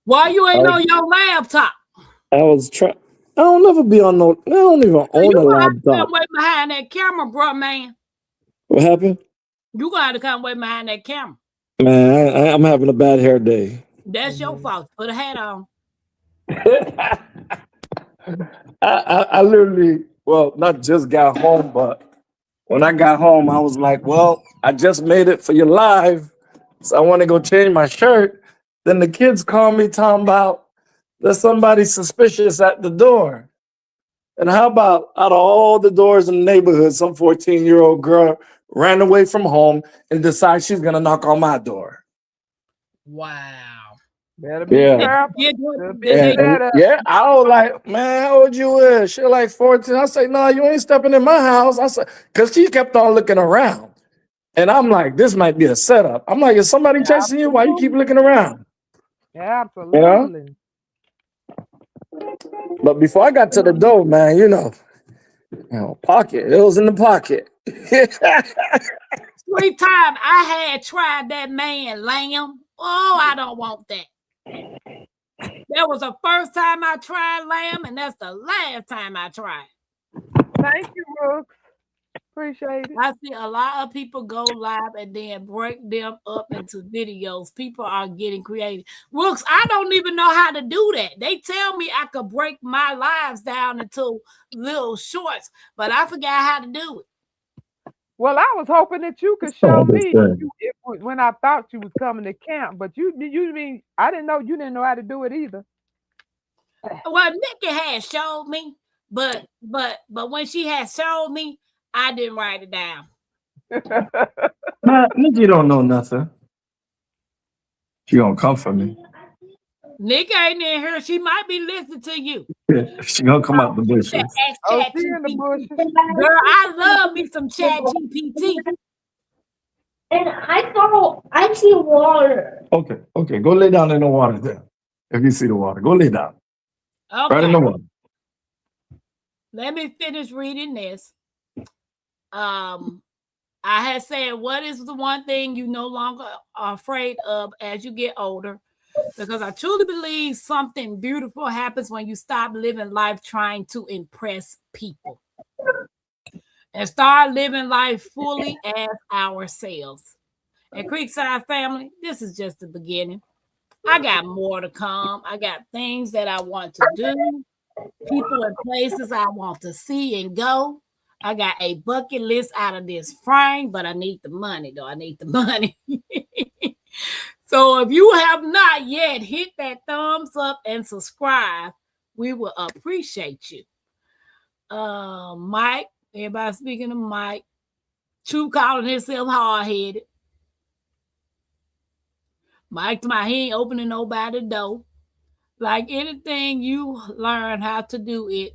Speaker 2: Why you ain't on your laptop?
Speaker 4: I was trying. I don't never be on no. I don't even own a laptop.
Speaker 2: Come wait behind that camera, bro, man.
Speaker 4: What happened?
Speaker 2: You gonna have to come wait behind that camera.
Speaker 4: Man, I'm having a bad hair day.
Speaker 2: That's your fault. Put a hat on.
Speaker 4: I literally, well, not just got home, but when I got home, I was like, well, I just made it for your live, so I want to go change my shirt. Then the kids call me talking about there's somebody suspicious at the door. And how about out of all the doors in the neighborhood, some 14-year-old girl ran away from home and decides she's going to knock on my door.
Speaker 2: Wow.
Speaker 1: Better be careful.
Speaker 4: Yeah, I was like, man, how old you is? She like 14. I say, no, you ain't stepping in my house. I said, because she kept on looking around. And I'm like, this might be a setup. I'm like, is somebody chasing you? Why you keep looking around?
Speaker 1: Absolutely.
Speaker 4: You know? But before I got to the door, man, you know, pocket. It was in the pocket.
Speaker 2: Sweet time. I had tried that man lamb. Oh, I don't want that. That was the first time I tried lamb, and that's the last time I tried.
Speaker 1: Thank you, Brooks. Appreciate it.
Speaker 2: I see a lot of people go live and then break them up into videos. People are getting creative. Brooks, I don't even know how to do that. They tell me I could break my lives down into little shorts, but I forgot how to do it.
Speaker 1: Well, I was hoping that you could show me when I thought you was coming to camp, but you mean I didn't know you didn't know how to do it either.
Speaker 2: Well, Nikki had showed me, but when she had showed me, I didn't write it down.
Speaker 4: Nah, Nikki don't know nothing. She gonna come for me.
Speaker 2: Nikki ain't in here. She might be listening to you.
Speaker 4: Yeah, she gonna come out the bushes.
Speaker 1: Oh, she in the bushes.
Speaker 2: Girl, I love me some Chat GPT.
Speaker 5: And I see water.
Speaker 4: Okay. Go lay down in the water then. If you see the water, go lay down.
Speaker 2: Okay.
Speaker 4: Right in the water.
Speaker 2: Let me finish reading this. I had said, what is the one thing you no longer are afraid of as you get older? Because I truly believe something beautiful happens when you stop living life trying to impress people and start living life fully as ourselves. And Creekside family, this is just the beginning. I got more to come. I got things that I want to do, people and places I want to see and go. I got a bucket list out of this frame, but I need the money, though. I need the money. So if you have not yet hit that thumbs up and subscribe, we will appreciate you. Mike, everybody speaking of Mike. True calling himself hard-headed. Mike, he ain't opening nobody's door. Like anything, you learn how to do it,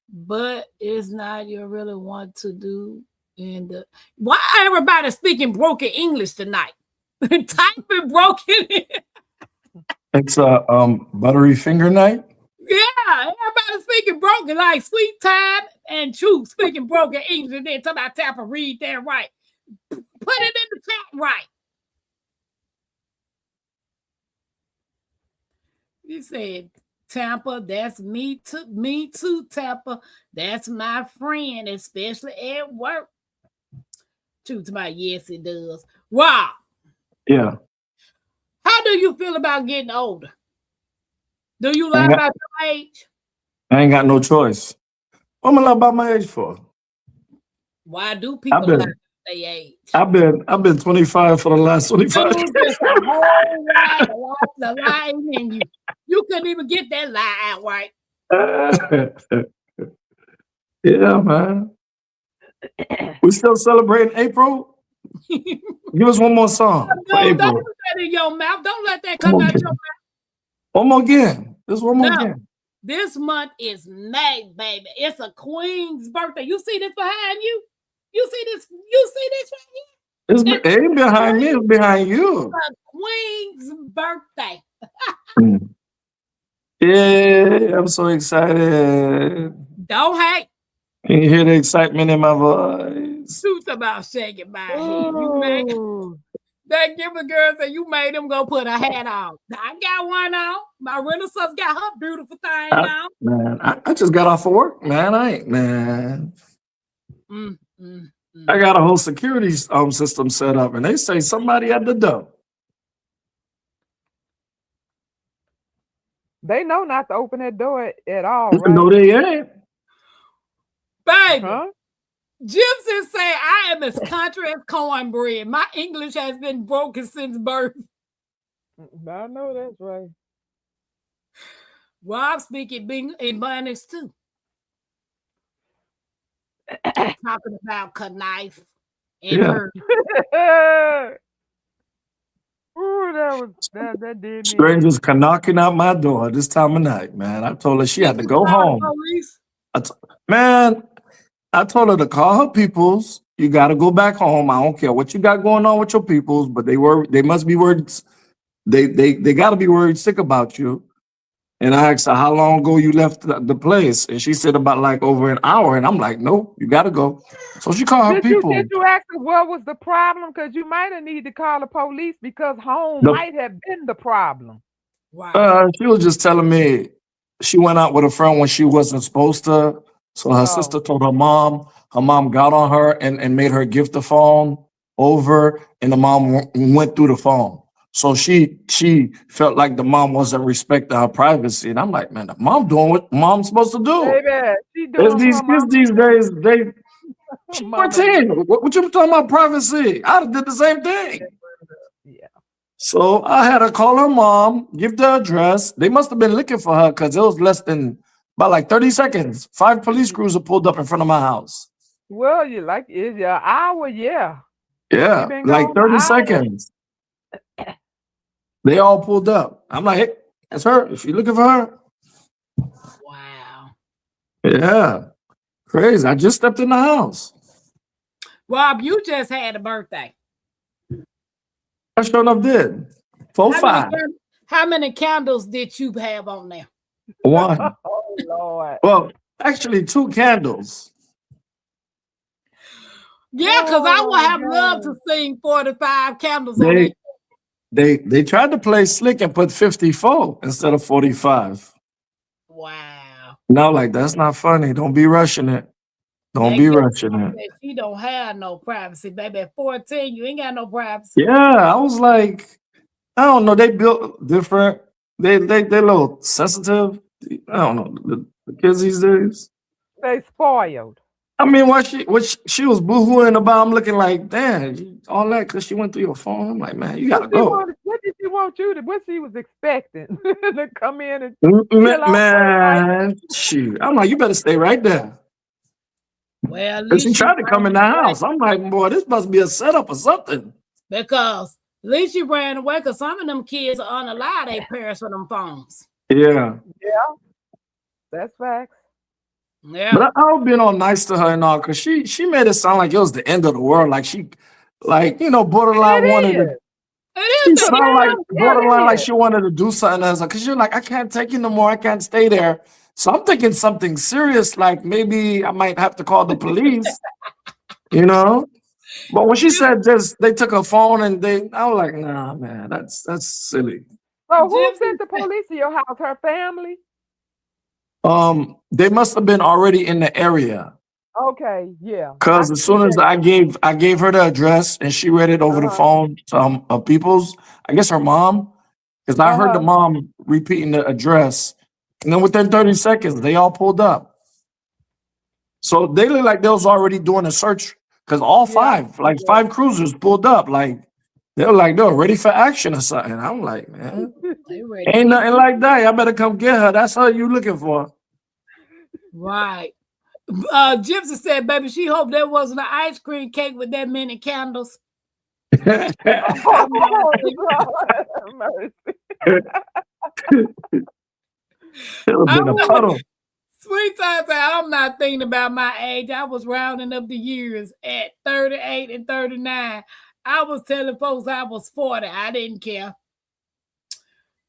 Speaker 2: but it's not you really want to do. And why everybody speaking broken English tonight? Typing broken.
Speaker 4: It's a buttery finger night.
Speaker 2: Yeah, everybody speaking broken, like Sweet Time and Truth speaking broken English, and then talk about Tapper read that right. Put it in the chat right. He said, Tampa, that's me too, Tampa. That's my friend, especially at work. Truth about yes, it does. Wow.
Speaker 4: Yeah.
Speaker 2: How do you feel about getting older? Do you lie about your age?
Speaker 4: I ain't got no choice. What am I lie about my age for?
Speaker 2: Why do people lie about their age?
Speaker 4: I've been 25 for the last 25 years.
Speaker 2: Just a whole lot of lying in you. You couldn't even get that lie out right.
Speaker 4: Yeah, man. We still celebrating April? Give us one more song.
Speaker 2: No, don't put that in your mouth. Don't let that come out your mouth.
Speaker 4: One more again. Just one more again.
Speaker 2: This month is May, baby. It's a queen's birthday. You see this behind you? You see this? You see this right here?
Speaker 4: It ain't behind me. It's behind you.
Speaker 2: It's a queen's birthday.
Speaker 4: Yeah, I'm so excited.
Speaker 2: Don't hate.
Speaker 4: Can you hear the excitement in my voice?
Speaker 2: Truth about shaking my head. You made that Gibber girl said you made him go put a hat on. I got one on. My Renaissance got her beautiful thing on.
Speaker 4: Man, I just got off of work, man. I got a whole security system set up, and they say somebody at the door.
Speaker 1: They know not to open that door at all, right?
Speaker 4: No, they ain't.
Speaker 2: Baby, Gypsy say I am as country as cornbread. My English has been broken since birth.
Speaker 1: I know that's right.
Speaker 2: Well, I'm speaking in Spanish too. Talking about knife and her.
Speaker 1: Ooh, that did me.
Speaker 4: Strangers knocking out my door this time of night, man. I told her she had to go home. Man, I told her to call her peoples. You got to go back home. I don't care what you got going on with your peoples, but they must be worried. They got to be worried sick about you. And I asked her how long ago you left the place, and she said about like over an hour. And I'm like, nope, you got to go. So she called her people.
Speaker 1: Did you ask her what was the problem? Because you might have needed to call the police because home might have been the problem.
Speaker 2: Right.
Speaker 4: She was just telling me she went out with a friend when she wasn't supposed to. So her
Speaker 1: Oh,
Speaker 4: sister told her mom. Her mom got on her and made her give the phone over, and the mom went through the phone. So she felt like the mom wasn't respecting her privacy, and I'm like, man, the mom doing what mom's supposed to do.
Speaker 1: baby, she
Speaker 4: There's
Speaker 1: doing
Speaker 4: these
Speaker 1: her
Speaker 4: kids
Speaker 1: mama,
Speaker 4: these days. She's
Speaker 1: mama
Speaker 4: 14.
Speaker 1: duty.
Speaker 4: What you talking about privacy? I did the same thing.
Speaker 1: Yeah.
Speaker 4: So I had to call her mom, give the address. They must have been looking for her because it was less than about like 30 seconds. 5 police crews are pulled up in front of my house.
Speaker 1: Well, you like it's your hour, yeah. She
Speaker 4: Yeah,
Speaker 1: been
Speaker 4: like
Speaker 1: gone an
Speaker 4: 30
Speaker 1: hour.
Speaker 4: seconds. They all pulled up. I'm like, hey, that's her. Is she looking for her?
Speaker 2: Wow.
Speaker 4: Yeah, crazy. I just stepped in the house.
Speaker 2: Rob, you just had a birthday.
Speaker 4: I sure enough did. 4
Speaker 2: How many
Speaker 4: 5.
Speaker 2: how many candles did you have on there?
Speaker 4: One.
Speaker 1: Oh Lord.
Speaker 4: Well, actually, 2 candles.
Speaker 2: Yeah, because I would
Speaker 1: Oh
Speaker 2: have loved to
Speaker 1: God.
Speaker 2: sing 45 candles on
Speaker 4: They
Speaker 2: that.
Speaker 4: they tried to play slick and put 54 instead of 45.
Speaker 2: Wow.
Speaker 4: No, like that's not funny. Don't be rushing it. Don't
Speaker 2: That
Speaker 4: be
Speaker 2: girl
Speaker 4: rushing it.
Speaker 2: said she don't have no privacy, baby. At 14, you ain't got no privacy.
Speaker 4: Yeah, I was like, I don't know. They built different. They a little sensitive. I don't know the kids these days.
Speaker 1: They spoiled.
Speaker 4: I mean, she was boohooing about. I'm looking like, damn, all that because she went through your phone. I'm like, man, you
Speaker 1: What
Speaker 4: gotta
Speaker 1: she
Speaker 4: go.
Speaker 1: wanted? What did she want you to? What she was expecting to come in and kill off everybody?
Speaker 4: Man, shoot. I'm like, you better stay right there.
Speaker 2: Well, at
Speaker 4: And she
Speaker 2: least you
Speaker 4: tried to come in
Speaker 2: ran
Speaker 4: the
Speaker 2: away
Speaker 4: house. I'm like, boy, this must be a setup or something.
Speaker 2: because at least you ran away because some of them kids are unalive their parents for them phones.
Speaker 4: Yeah.
Speaker 1: Yeah, that's facts.
Speaker 2: Yeah.
Speaker 4: But I've been all nice to her and all because she made it sound like it was the end of the world. Like she, like, borderline wanted to.
Speaker 1: It is.
Speaker 2: It
Speaker 4: She
Speaker 2: is the
Speaker 4: sounded like
Speaker 2: end.
Speaker 1: Yeah,
Speaker 4: borderline
Speaker 1: it
Speaker 4: like
Speaker 1: is.
Speaker 4: she wanted to do something else. Because you're like, I can't take you no more. I can't stay there. So I'm thinking something serious, like maybe I might have to call the police, you know? But when she said just they took her phone and I was like, nah, man, that's silly.
Speaker 1: So who
Speaker 2: Gypsy,
Speaker 1: sent the police to your house? Her family?
Speaker 4: They must have been already in the area.
Speaker 1: Okay, yeah. I
Speaker 4: Cause
Speaker 1: can
Speaker 4: as
Speaker 1: see
Speaker 4: soon as
Speaker 1: that.
Speaker 4: I gave her the address and she read it over the
Speaker 1: Uh-huh.
Speaker 4: phone to people's, I guess her mom, because I heard the
Speaker 1: Uh-huh.
Speaker 4: mom repeating the address, and then within 30 seconds they all pulled up. So they look like they was already doing a search because all
Speaker 1: Yeah, I can
Speaker 4: five,
Speaker 1: see
Speaker 4: like
Speaker 1: that.
Speaker 4: 5 cruisers pulled up, like they were ready for action or something. I'm like, man,
Speaker 2: they ready to
Speaker 4: ain't
Speaker 2: get
Speaker 4: nothing
Speaker 2: you.
Speaker 4: like that. I better come get her. That's her you looking for.
Speaker 2: Right. Gypsy said, baby, she hoped there wasn't an ice cream cake with that many candles. I'm not
Speaker 1: Oh,
Speaker 2: thinking,
Speaker 1: Lord have mercy.
Speaker 4: It would have
Speaker 2: I'm
Speaker 4: been a
Speaker 2: not,
Speaker 4: puddle.
Speaker 2: Sweet Time said, I'm not thinking about my age. I was rounding up the years at 38 and 39. I was telling folks I was 40. I didn't care.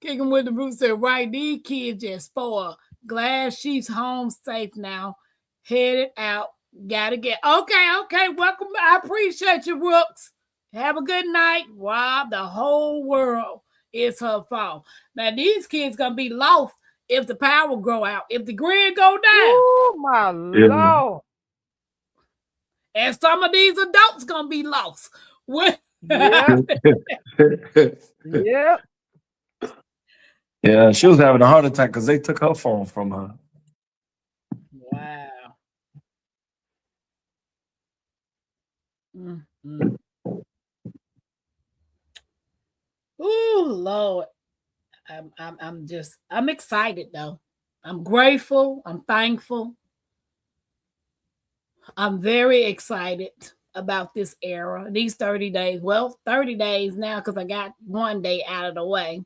Speaker 2: Kicking with the Roots said, right, these kids just spoiled. Glad she's home safe now. Headed out. Gotta get okay. Welcome. I appreciate you, Brooks. Have a good night. Rob, the whole world is her fault. Now these kids gonna be lost if the power go out, if the grid go down.
Speaker 1: Oh, my
Speaker 4: Yeah.
Speaker 1: Lord.
Speaker 2: And some of these adults gonna be lost.
Speaker 1: Yep. Yep.
Speaker 4: Yeah, she was having a heart attack because they took her phone from her.
Speaker 2: Wow. Mm-hmm. Oh Lord. I'm excited though. I'm grateful. I'm thankful. I'm very excited about this era, these 30 days. Well, 30 days now because I got one day out of the way.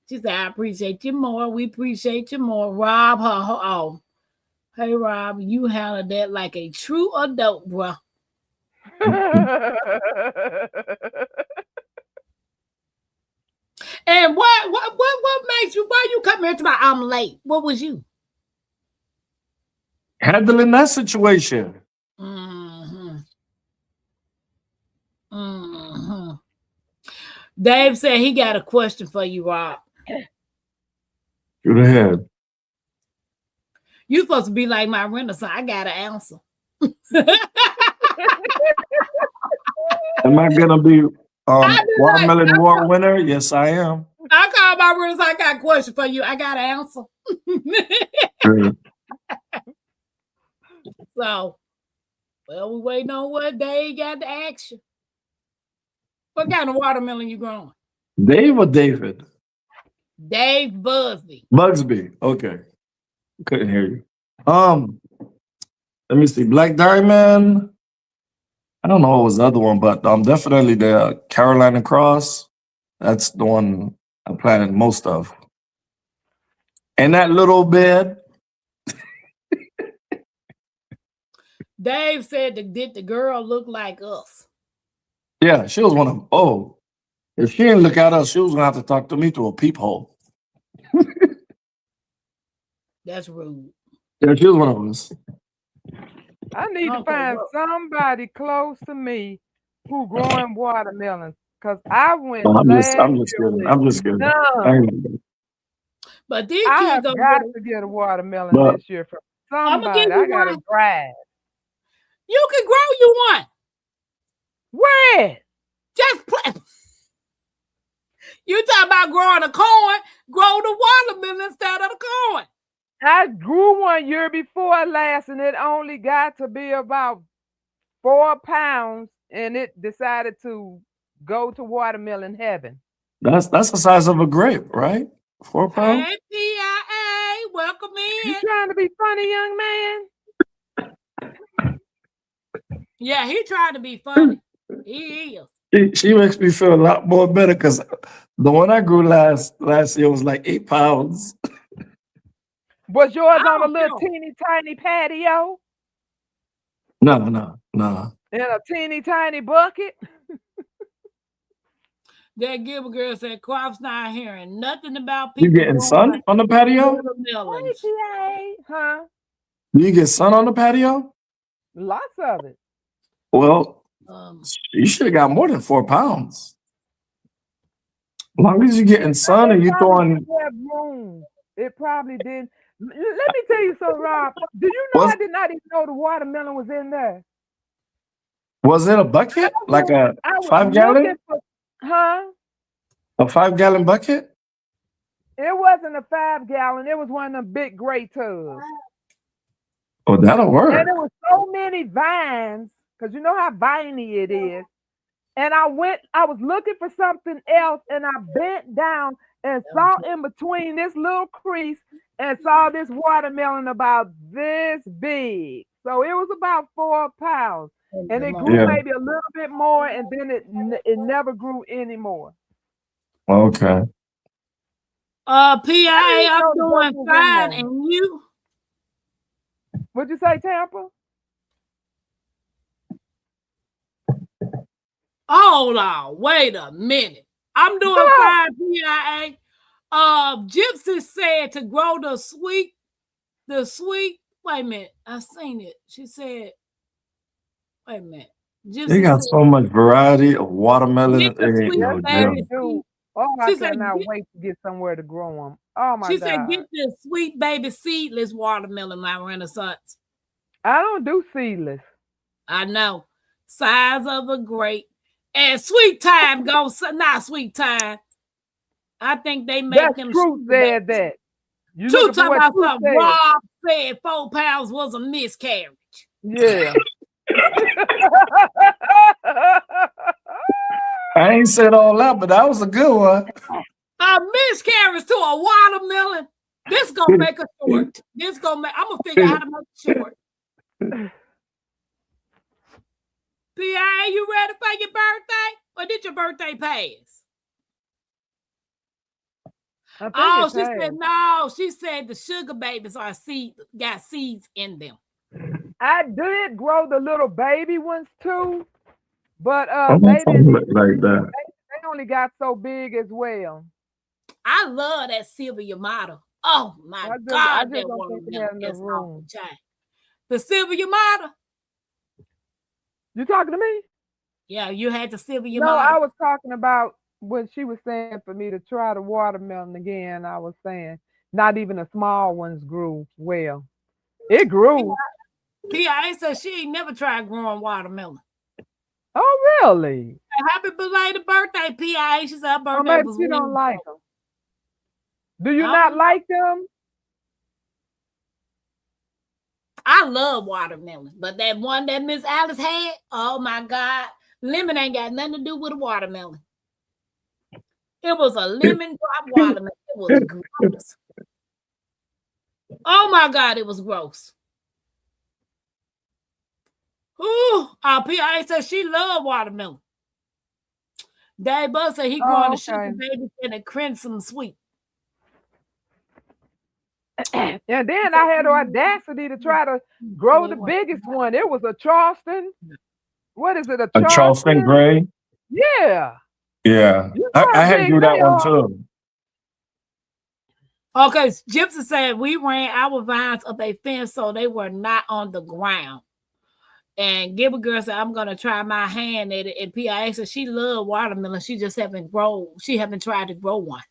Speaker 2: She said, I appreciate you more. We appreciate you more. Rob, oh. Hey, Rob, you handled that like a true adult, bro. And what makes you, why you come here to my, I'm late? What was you?
Speaker 4: Handling that situation.
Speaker 2: Mm-hmm. Mm-hmm. Dave said he got a question for you, Rob.
Speaker 4: Shoot ahead.
Speaker 2: You supposed to be like my Renaissance. I got an answer.
Speaker 4: Am I gonna be
Speaker 2: I be like,
Speaker 4: watermelon award winner? Yes, I am.
Speaker 2: I call my Renaissance. I got a question for you. I got an answer.
Speaker 4: Mm.
Speaker 2: So, well, we waiting on what Dave got to action. What kind of watermelon you growing?
Speaker 4: Dave or David?
Speaker 2: Dave Busby.
Speaker 4: Bugsby. Okay. Couldn't hear you. Let me see. Black Diamond. I don't know what was the other one, but definitely the Carolina Cross. That's the one I planted most of. And that little bed.
Speaker 2: Dave said, did the girl look like us?
Speaker 4: Yeah, she was one of them. Oh, if she didn't look at us, she was gonna have to talk to me through a peephole.
Speaker 2: That's rude.
Speaker 4: Yeah, she was one of us.
Speaker 1: I need to find somebody close to me who growing watermelons. Cause I went
Speaker 4: No, I'm
Speaker 1: last
Speaker 4: just
Speaker 1: year
Speaker 4: kidding.
Speaker 1: with
Speaker 4: I'm just kidding.
Speaker 1: none.
Speaker 2: But these
Speaker 1: I
Speaker 2: kids
Speaker 1: have
Speaker 2: don't
Speaker 1: got
Speaker 2: get
Speaker 1: to get a watermelon
Speaker 4: But
Speaker 1: this year from
Speaker 2: I'm gonna give
Speaker 1: somebody. I
Speaker 2: you
Speaker 1: gotta
Speaker 2: one.
Speaker 1: drive.
Speaker 2: You can grow you one.
Speaker 1: Where?
Speaker 2: Just plant. You talking about growing a corn? Grow the watermelon instead of the corn.
Speaker 1: I grew one year before last, and it only got to be about 4 pounds, and it decided to go to watermelon heaven.
Speaker 4: that's the size of a grape, right? 4 pounds.
Speaker 2: Hey, PIA, welcome
Speaker 1: You
Speaker 2: in.
Speaker 1: trying to be funny, young man?
Speaker 2: Yeah, he trying to be funny. He is.
Speaker 4: She makes me feel a lot more better because the one I grew last year was like 8 pounds.
Speaker 1: Was yours
Speaker 2: I
Speaker 1: on a
Speaker 2: don't
Speaker 1: little
Speaker 2: know.
Speaker 1: teeny tiny patio
Speaker 4: No.
Speaker 1: in a teeny tiny bucket?
Speaker 2: That Gilbert girl said, Croft's not hearing nothing about
Speaker 4: You
Speaker 2: people
Speaker 4: getting sun
Speaker 2: growing
Speaker 4: on the patio?
Speaker 2: watermelons.
Speaker 1: Hey, huh?
Speaker 4: Do you get sun on the patio?
Speaker 1: Lots of it.
Speaker 4: Well,
Speaker 2: Um,
Speaker 4: you should have got more than 4 pounds. As long as you're getting sun
Speaker 1: It
Speaker 4: and you
Speaker 1: probably
Speaker 4: throwing
Speaker 1: didn't have room. It probably didn't. Let me tell you something, Rob. Do you know
Speaker 4: was
Speaker 1: I did not even know the watermelon was in there?
Speaker 4: was it a
Speaker 1: I
Speaker 4: bucket? Like
Speaker 1: was,
Speaker 4: a
Speaker 1: I was
Speaker 4: 5
Speaker 1: looking
Speaker 4: gallon?
Speaker 1: for, huh?
Speaker 4: A 5-gallon bucket?
Speaker 1: It wasn't a 5 gallon. It was one of the big gray tubs.
Speaker 4: Oh, that'll
Speaker 1: And
Speaker 4: work.
Speaker 1: there was so many vines, because you know how viney it is. And I was looking for something else, and I bent down and saw in between this little crease and saw this watermelon about this big. So it was about 4 pounds. And it grew
Speaker 4: Yeah.
Speaker 1: maybe a little bit more, and then it never grew anymore.
Speaker 4: Okay.
Speaker 2: PIA,
Speaker 1: I didn't even
Speaker 2: I'm
Speaker 1: know the
Speaker 2: doing
Speaker 1: bucket was in
Speaker 2: fine,
Speaker 1: there.
Speaker 2: and you?
Speaker 1: What'd you say, Tampa?
Speaker 2: Hold on, wait a minute. I'm doing fine, PIA. Gypsy said to grow the sweet. Wait a minute, I seen it. She said, wait a minute.
Speaker 4: They
Speaker 2: Gypsy
Speaker 4: got
Speaker 2: said,
Speaker 4: so much variety of
Speaker 2: get
Speaker 4: watermelon.
Speaker 2: the
Speaker 4: It ain't
Speaker 2: sweet
Speaker 1: Yes,
Speaker 4: no
Speaker 1: they
Speaker 2: baby
Speaker 4: joke.
Speaker 1: do.
Speaker 2: seed.
Speaker 1: Oh, I
Speaker 2: She said,
Speaker 1: cannot wait to get somewhere to grow them. Oh my
Speaker 2: get
Speaker 1: God.
Speaker 2: the sweet baby seedless watermelon, my Renaissance.
Speaker 1: I don't do seedless.
Speaker 2: I know. Size of a grape. And sweet time goes, not sweet time. I think they make
Speaker 1: That's
Speaker 2: them
Speaker 1: Truth
Speaker 2: sugar
Speaker 1: said
Speaker 2: babies.
Speaker 1: that. You
Speaker 2: Truth
Speaker 1: looking for
Speaker 2: talking
Speaker 1: what
Speaker 2: about
Speaker 1: Truth
Speaker 2: something.
Speaker 1: said?
Speaker 2: Rob said 4 pounds was a miscarriage.
Speaker 1: Yeah.
Speaker 4: I ain't said all that, but that was a good one.
Speaker 2: A miscarriage to a watermelon. This gonna make a short. I'm gonna figure out how to make it short. P.I., you ready for your birthday? Or did your birthday pass? Oh, she said no. She said the sugar babies got seeds in them.
Speaker 1: I did grow the little baby ones too, but
Speaker 4: I
Speaker 1: they
Speaker 4: don't
Speaker 1: didn't.
Speaker 4: look like that.
Speaker 1: They only got so big as well.
Speaker 2: I love that Sylvia model. Oh my
Speaker 1: I
Speaker 2: God,
Speaker 1: just
Speaker 2: that
Speaker 1: don't think they
Speaker 2: watermelon
Speaker 1: have enough
Speaker 2: is off the
Speaker 1: room.
Speaker 2: chain. The Sylvia model.
Speaker 1: You talking to me?
Speaker 2: Yeah, you had the Sylvia
Speaker 1: No, I
Speaker 2: model.
Speaker 1: was talking about when she was saying for me to try the watermelon again. I was saying Not even the small ones grew well. It grew.
Speaker 2: PIA said she ain't never tried growing watermelon.
Speaker 1: Oh, really?
Speaker 2: Happy belated birthday, PIA. She said her
Speaker 1: Or
Speaker 2: birthday
Speaker 1: maybe
Speaker 2: was
Speaker 1: you don't like
Speaker 2: Wednesday.
Speaker 1: them. Do you
Speaker 2: I
Speaker 1: not
Speaker 2: don't-
Speaker 1: like them?
Speaker 2: I love watermelon, but that one that Miss Alice had, oh my God, lemon ain't got nothing to do with a watermelon. It was a lemon drop watermelon. It was gross. Oh my God, it was gross. Ooh, our PIA said she loved watermelon. Dave Buzz said he growing
Speaker 1: Oh,
Speaker 2: a sugar
Speaker 1: okay.
Speaker 2: baby and a crimson sweet.
Speaker 1: And then I had the audacity to try to grow the biggest one. It was a Charleston. What is it? A
Speaker 4: A Charleston
Speaker 1: Charleston?
Speaker 4: Gray.
Speaker 1: Yeah.
Speaker 4: Yeah,
Speaker 1: You know
Speaker 4: I
Speaker 1: how
Speaker 4: had to
Speaker 1: big
Speaker 4: do that
Speaker 1: they
Speaker 4: one
Speaker 1: are.
Speaker 4: too.
Speaker 2: Okay, Gypsy said we ran our vines up a fence so they were not on the ground. And Gibber Girl said, I'm gonna try my hand at it. And PIA said she loved watermelon. She just haven't tried to grow one.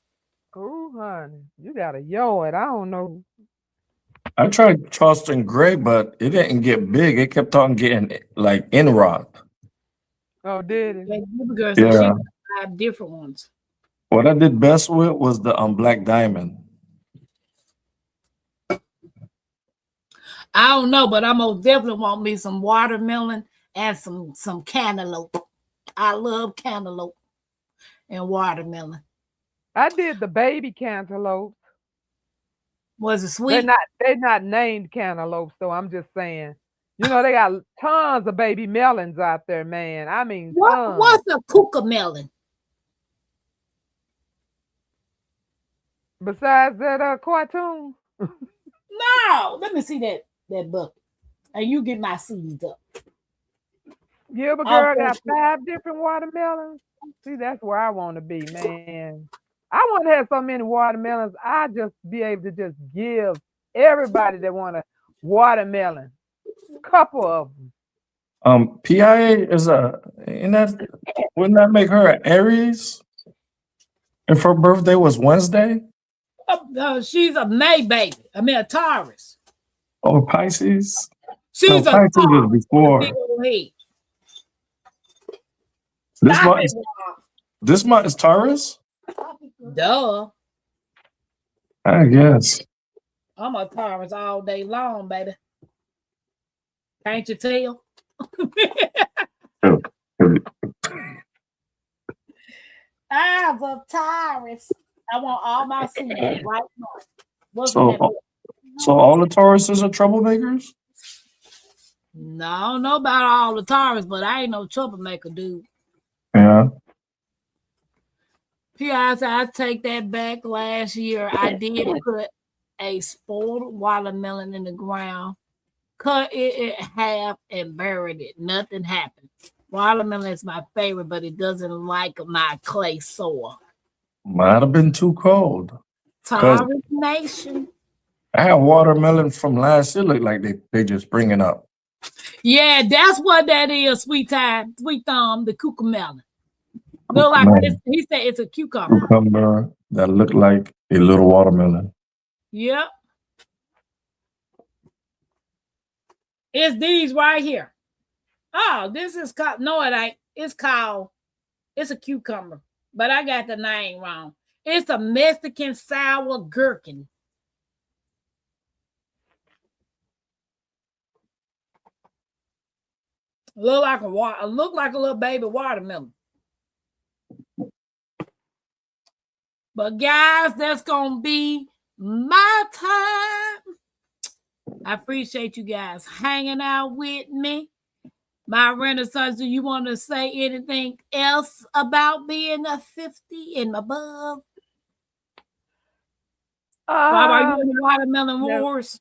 Speaker 1: Oh, honey, you got a yard. I don't know.
Speaker 4: I tried Charleston Gray, but it didn't get big. It kept on getting like in rock.
Speaker 1: Oh, did it?
Speaker 2: And Gibber Girl said she
Speaker 4: Yeah.
Speaker 2: got 5 different ones.
Speaker 4: What I did best with was the Black Diamond.
Speaker 2: I don't know, but I'm gonna definitely want me some watermelon and some cantaloupe. I love cantaloupe and watermelon.
Speaker 1: I did the baby cantaloupe.
Speaker 2: Was it sweet?
Speaker 1: They're not named cantaloupes, so I'm just saying. You know, they got tons of baby melons out there, man. I mean, tons.
Speaker 2: What's a cucamelon?
Speaker 1: Besides that cartoon.
Speaker 2: No, let me see that bucket. And you get my seeds up.
Speaker 1: Gilbert Girl got 5 different watermelons. See, that's where I want to be, man. I want to have so many watermelons. I just be able to just give everybody that want a watermelon. A couple of them.
Speaker 4: PIA is wouldn't that make her an Aries? If her birthday was Wednesday?
Speaker 2: She's a May baby. I mean a Taurus.
Speaker 4: Or Pisces?
Speaker 2: She's a
Speaker 4: Pisces is
Speaker 2: Taurus.
Speaker 4: before.
Speaker 2: Big old head.
Speaker 4: This month is Taurus?
Speaker 2: Duh.
Speaker 4: I guess.
Speaker 2: I'm a Taurus all day long, baby. Can't you tell? I'm a Taurus. I want all my seeds right now.
Speaker 4: So all the Tauruses are troublemakers?
Speaker 2: No, I don't know about all the Taurus, but I ain't no troublemaker, dude.
Speaker 4: Yeah.
Speaker 2: P.I. said, I take that back. Last year, I did put a spoiled watermelon in the ground, cut it in half, and buried it. Nothing happened. Watermelon is my favorite, but it doesn't like my clay soil.
Speaker 4: Might have been too cold.
Speaker 2: Taurus Nation.
Speaker 4: I had watermelon from last year. Look like they just bring it up.
Speaker 2: Yeah, that's what that is, sweet thumb, the cucamelon. Look like he said it's a cucumber.
Speaker 4: Cucumber that looked like a little watermelon.
Speaker 2: Yep. It's these right here. Oh, this is called, no, it ain't. It's a cucumber, but I got the name wrong. It's a Mexican sour gherkin. Look like a little baby watermelon. But guys, that's gonna be my time. I appreciate you guys hanging out with me. My Renaissance, do you want to say anything else about being a 50 and above? Rob, are you in the Watermelon Wars?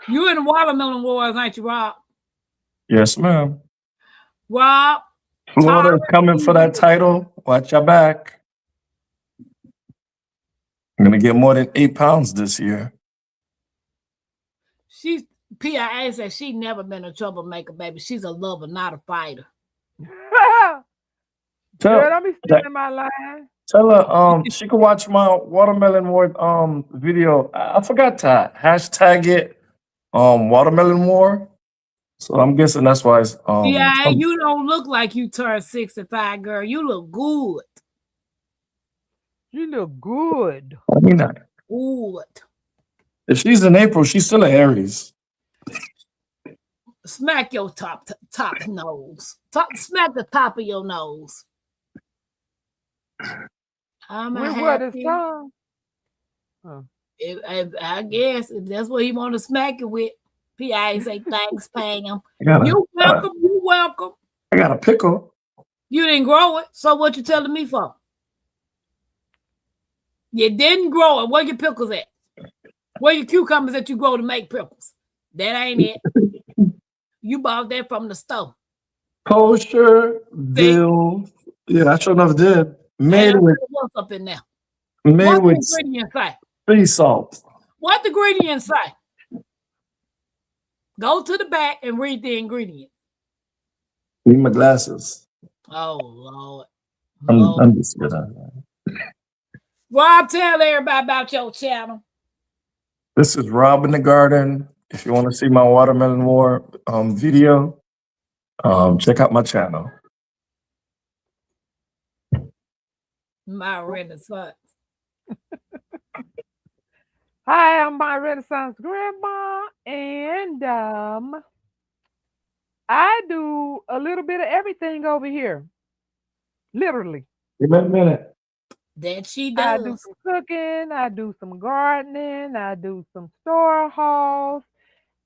Speaker 2: You in the Watermelon Wars, ain't you, Rob?
Speaker 4: Yes, ma'am.
Speaker 2: Rob.
Speaker 4: Florida's coming for that title. Watch your back. I'm going to get more than 8 pounds this year.
Speaker 2: She's PIA said she never been a troublemaker, baby. She's a lover, not a fighter.
Speaker 1: Girl, don't be stealing my line.
Speaker 4: Tell her she can watch my watermelon war video. I forgot to hashtag it watermelon war. So I'm guessing that's why it's
Speaker 2: Yeah, you don't look like you turned 65, girl. You look good.
Speaker 1: You look good.
Speaker 4: I mean that.
Speaker 2: Good.
Speaker 4: If she's in April, she's still an Aries.
Speaker 2: Smack your top nose. Smack the top of your nose. I'm
Speaker 1: With
Speaker 2: happy.
Speaker 1: what is song?
Speaker 2: I guess if that's what he want to smack it with. P.I. say thanks, Pam.
Speaker 4: You
Speaker 2: welcome. You welcome.
Speaker 4: I got a pickle.
Speaker 2: You didn't grow it, so what you telling me for? You didn't grow it. Where your pickles at? Where your cucumbers that you grow to make pickles? That ain't it. You bought that from the store.
Speaker 4: Kosher dill. Yeah, I sure enough did. Made with
Speaker 2: what's up in there?
Speaker 4: Made
Speaker 2: what
Speaker 4: with
Speaker 2: the ingredients say?
Speaker 4: sea salt.
Speaker 2: What the ingredients say? Go to the back and read the ingredients.
Speaker 4: Need my glasses.
Speaker 2: Oh Lord.
Speaker 4: I'm just gonna.
Speaker 2: Rob, tell everybody about your channel.
Speaker 4: This is Rob in the Garden. If you want to see my watermelon war video, check out my channel.
Speaker 2: My Renaissance.
Speaker 1: Hi, I'm my Renaissance grandma, and I do a little bit of everything over here. Literally.
Speaker 4: Give me a minute.
Speaker 2: That she does.
Speaker 1: I do some cooking, I do some gardening, I do some store hauls,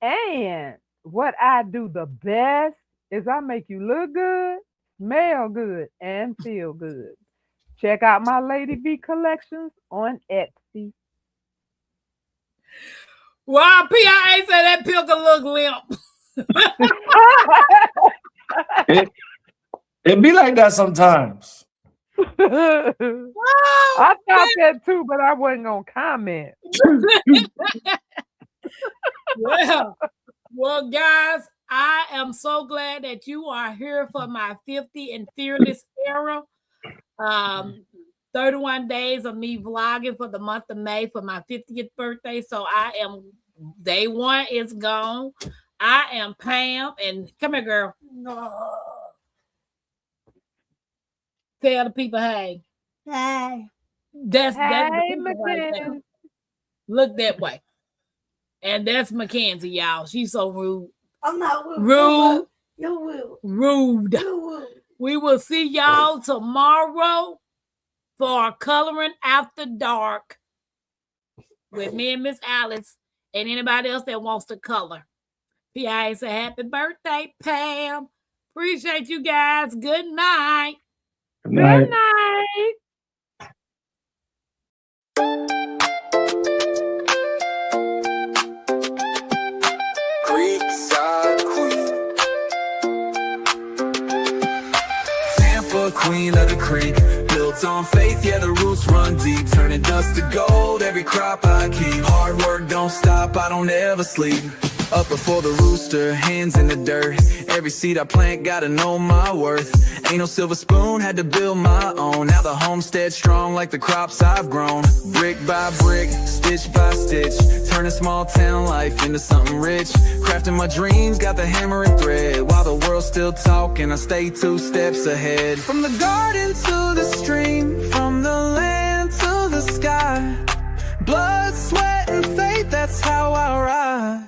Speaker 1: and what I do the best is I make you look good, smell good, and feel good. Check out my Lady V collections on Etsy.
Speaker 2: Rob, P.I. said that pickle look limp.
Speaker 4: It be like that sometimes.
Speaker 1: I thought that too, but I wasn't gonna comment.
Speaker 2: Well, guys, I am so glad that you are here for my 50 and Fearless era. 31 days of me vlogging for the month of May for my 50th birthday. So day one is gone. I am Pam, and come here, girl. Tell the people, hey.
Speaker 5: Hey.
Speaker 2: That's
Speaker 1: Hey,
Speaker 2: right there.
Speaker 1: Mackenzie.
Speaker 2: Look that way. And that's Mackenzie, y'all. She's so rude.
Speaker 5: I'm not rude.
Speaker 2: Rude.
Speaker 5: You're rude.
Speaker 2: Rude.
Speaker 5: You're rude.
Speaker 2: We will see y'all tomorrow for Coloring After Dark with me and Miss Alice and anybody else that wants to color. P.I. say happy birthday, Pam. Appreciate you guys. Good night.
Speaker 4: Good night.
Speaker 1: Good night.
Speaker 3: Creekside Queen. Tampa, queen of the creek. Built on faith, yeah, the roots run deep. Turning dust to gold, every crop I keep. Hard work don't stop, I don't ever sleep. Up before the rooster, hands in the dirt. Every seed I plant, gotta know my worth. Ain't no silver spoon, had to build my own. Now the homestead strong like the crops I've grown. Brick by brick, stitch by stitch. Turning small town life into something rich. Crafting my dreams, got the hammer and thread. While the world's still talking, I stay 2 steps ahead. From the garden to the stream, from the land to the sky. Blood, sweat, and faith, that's how I ride.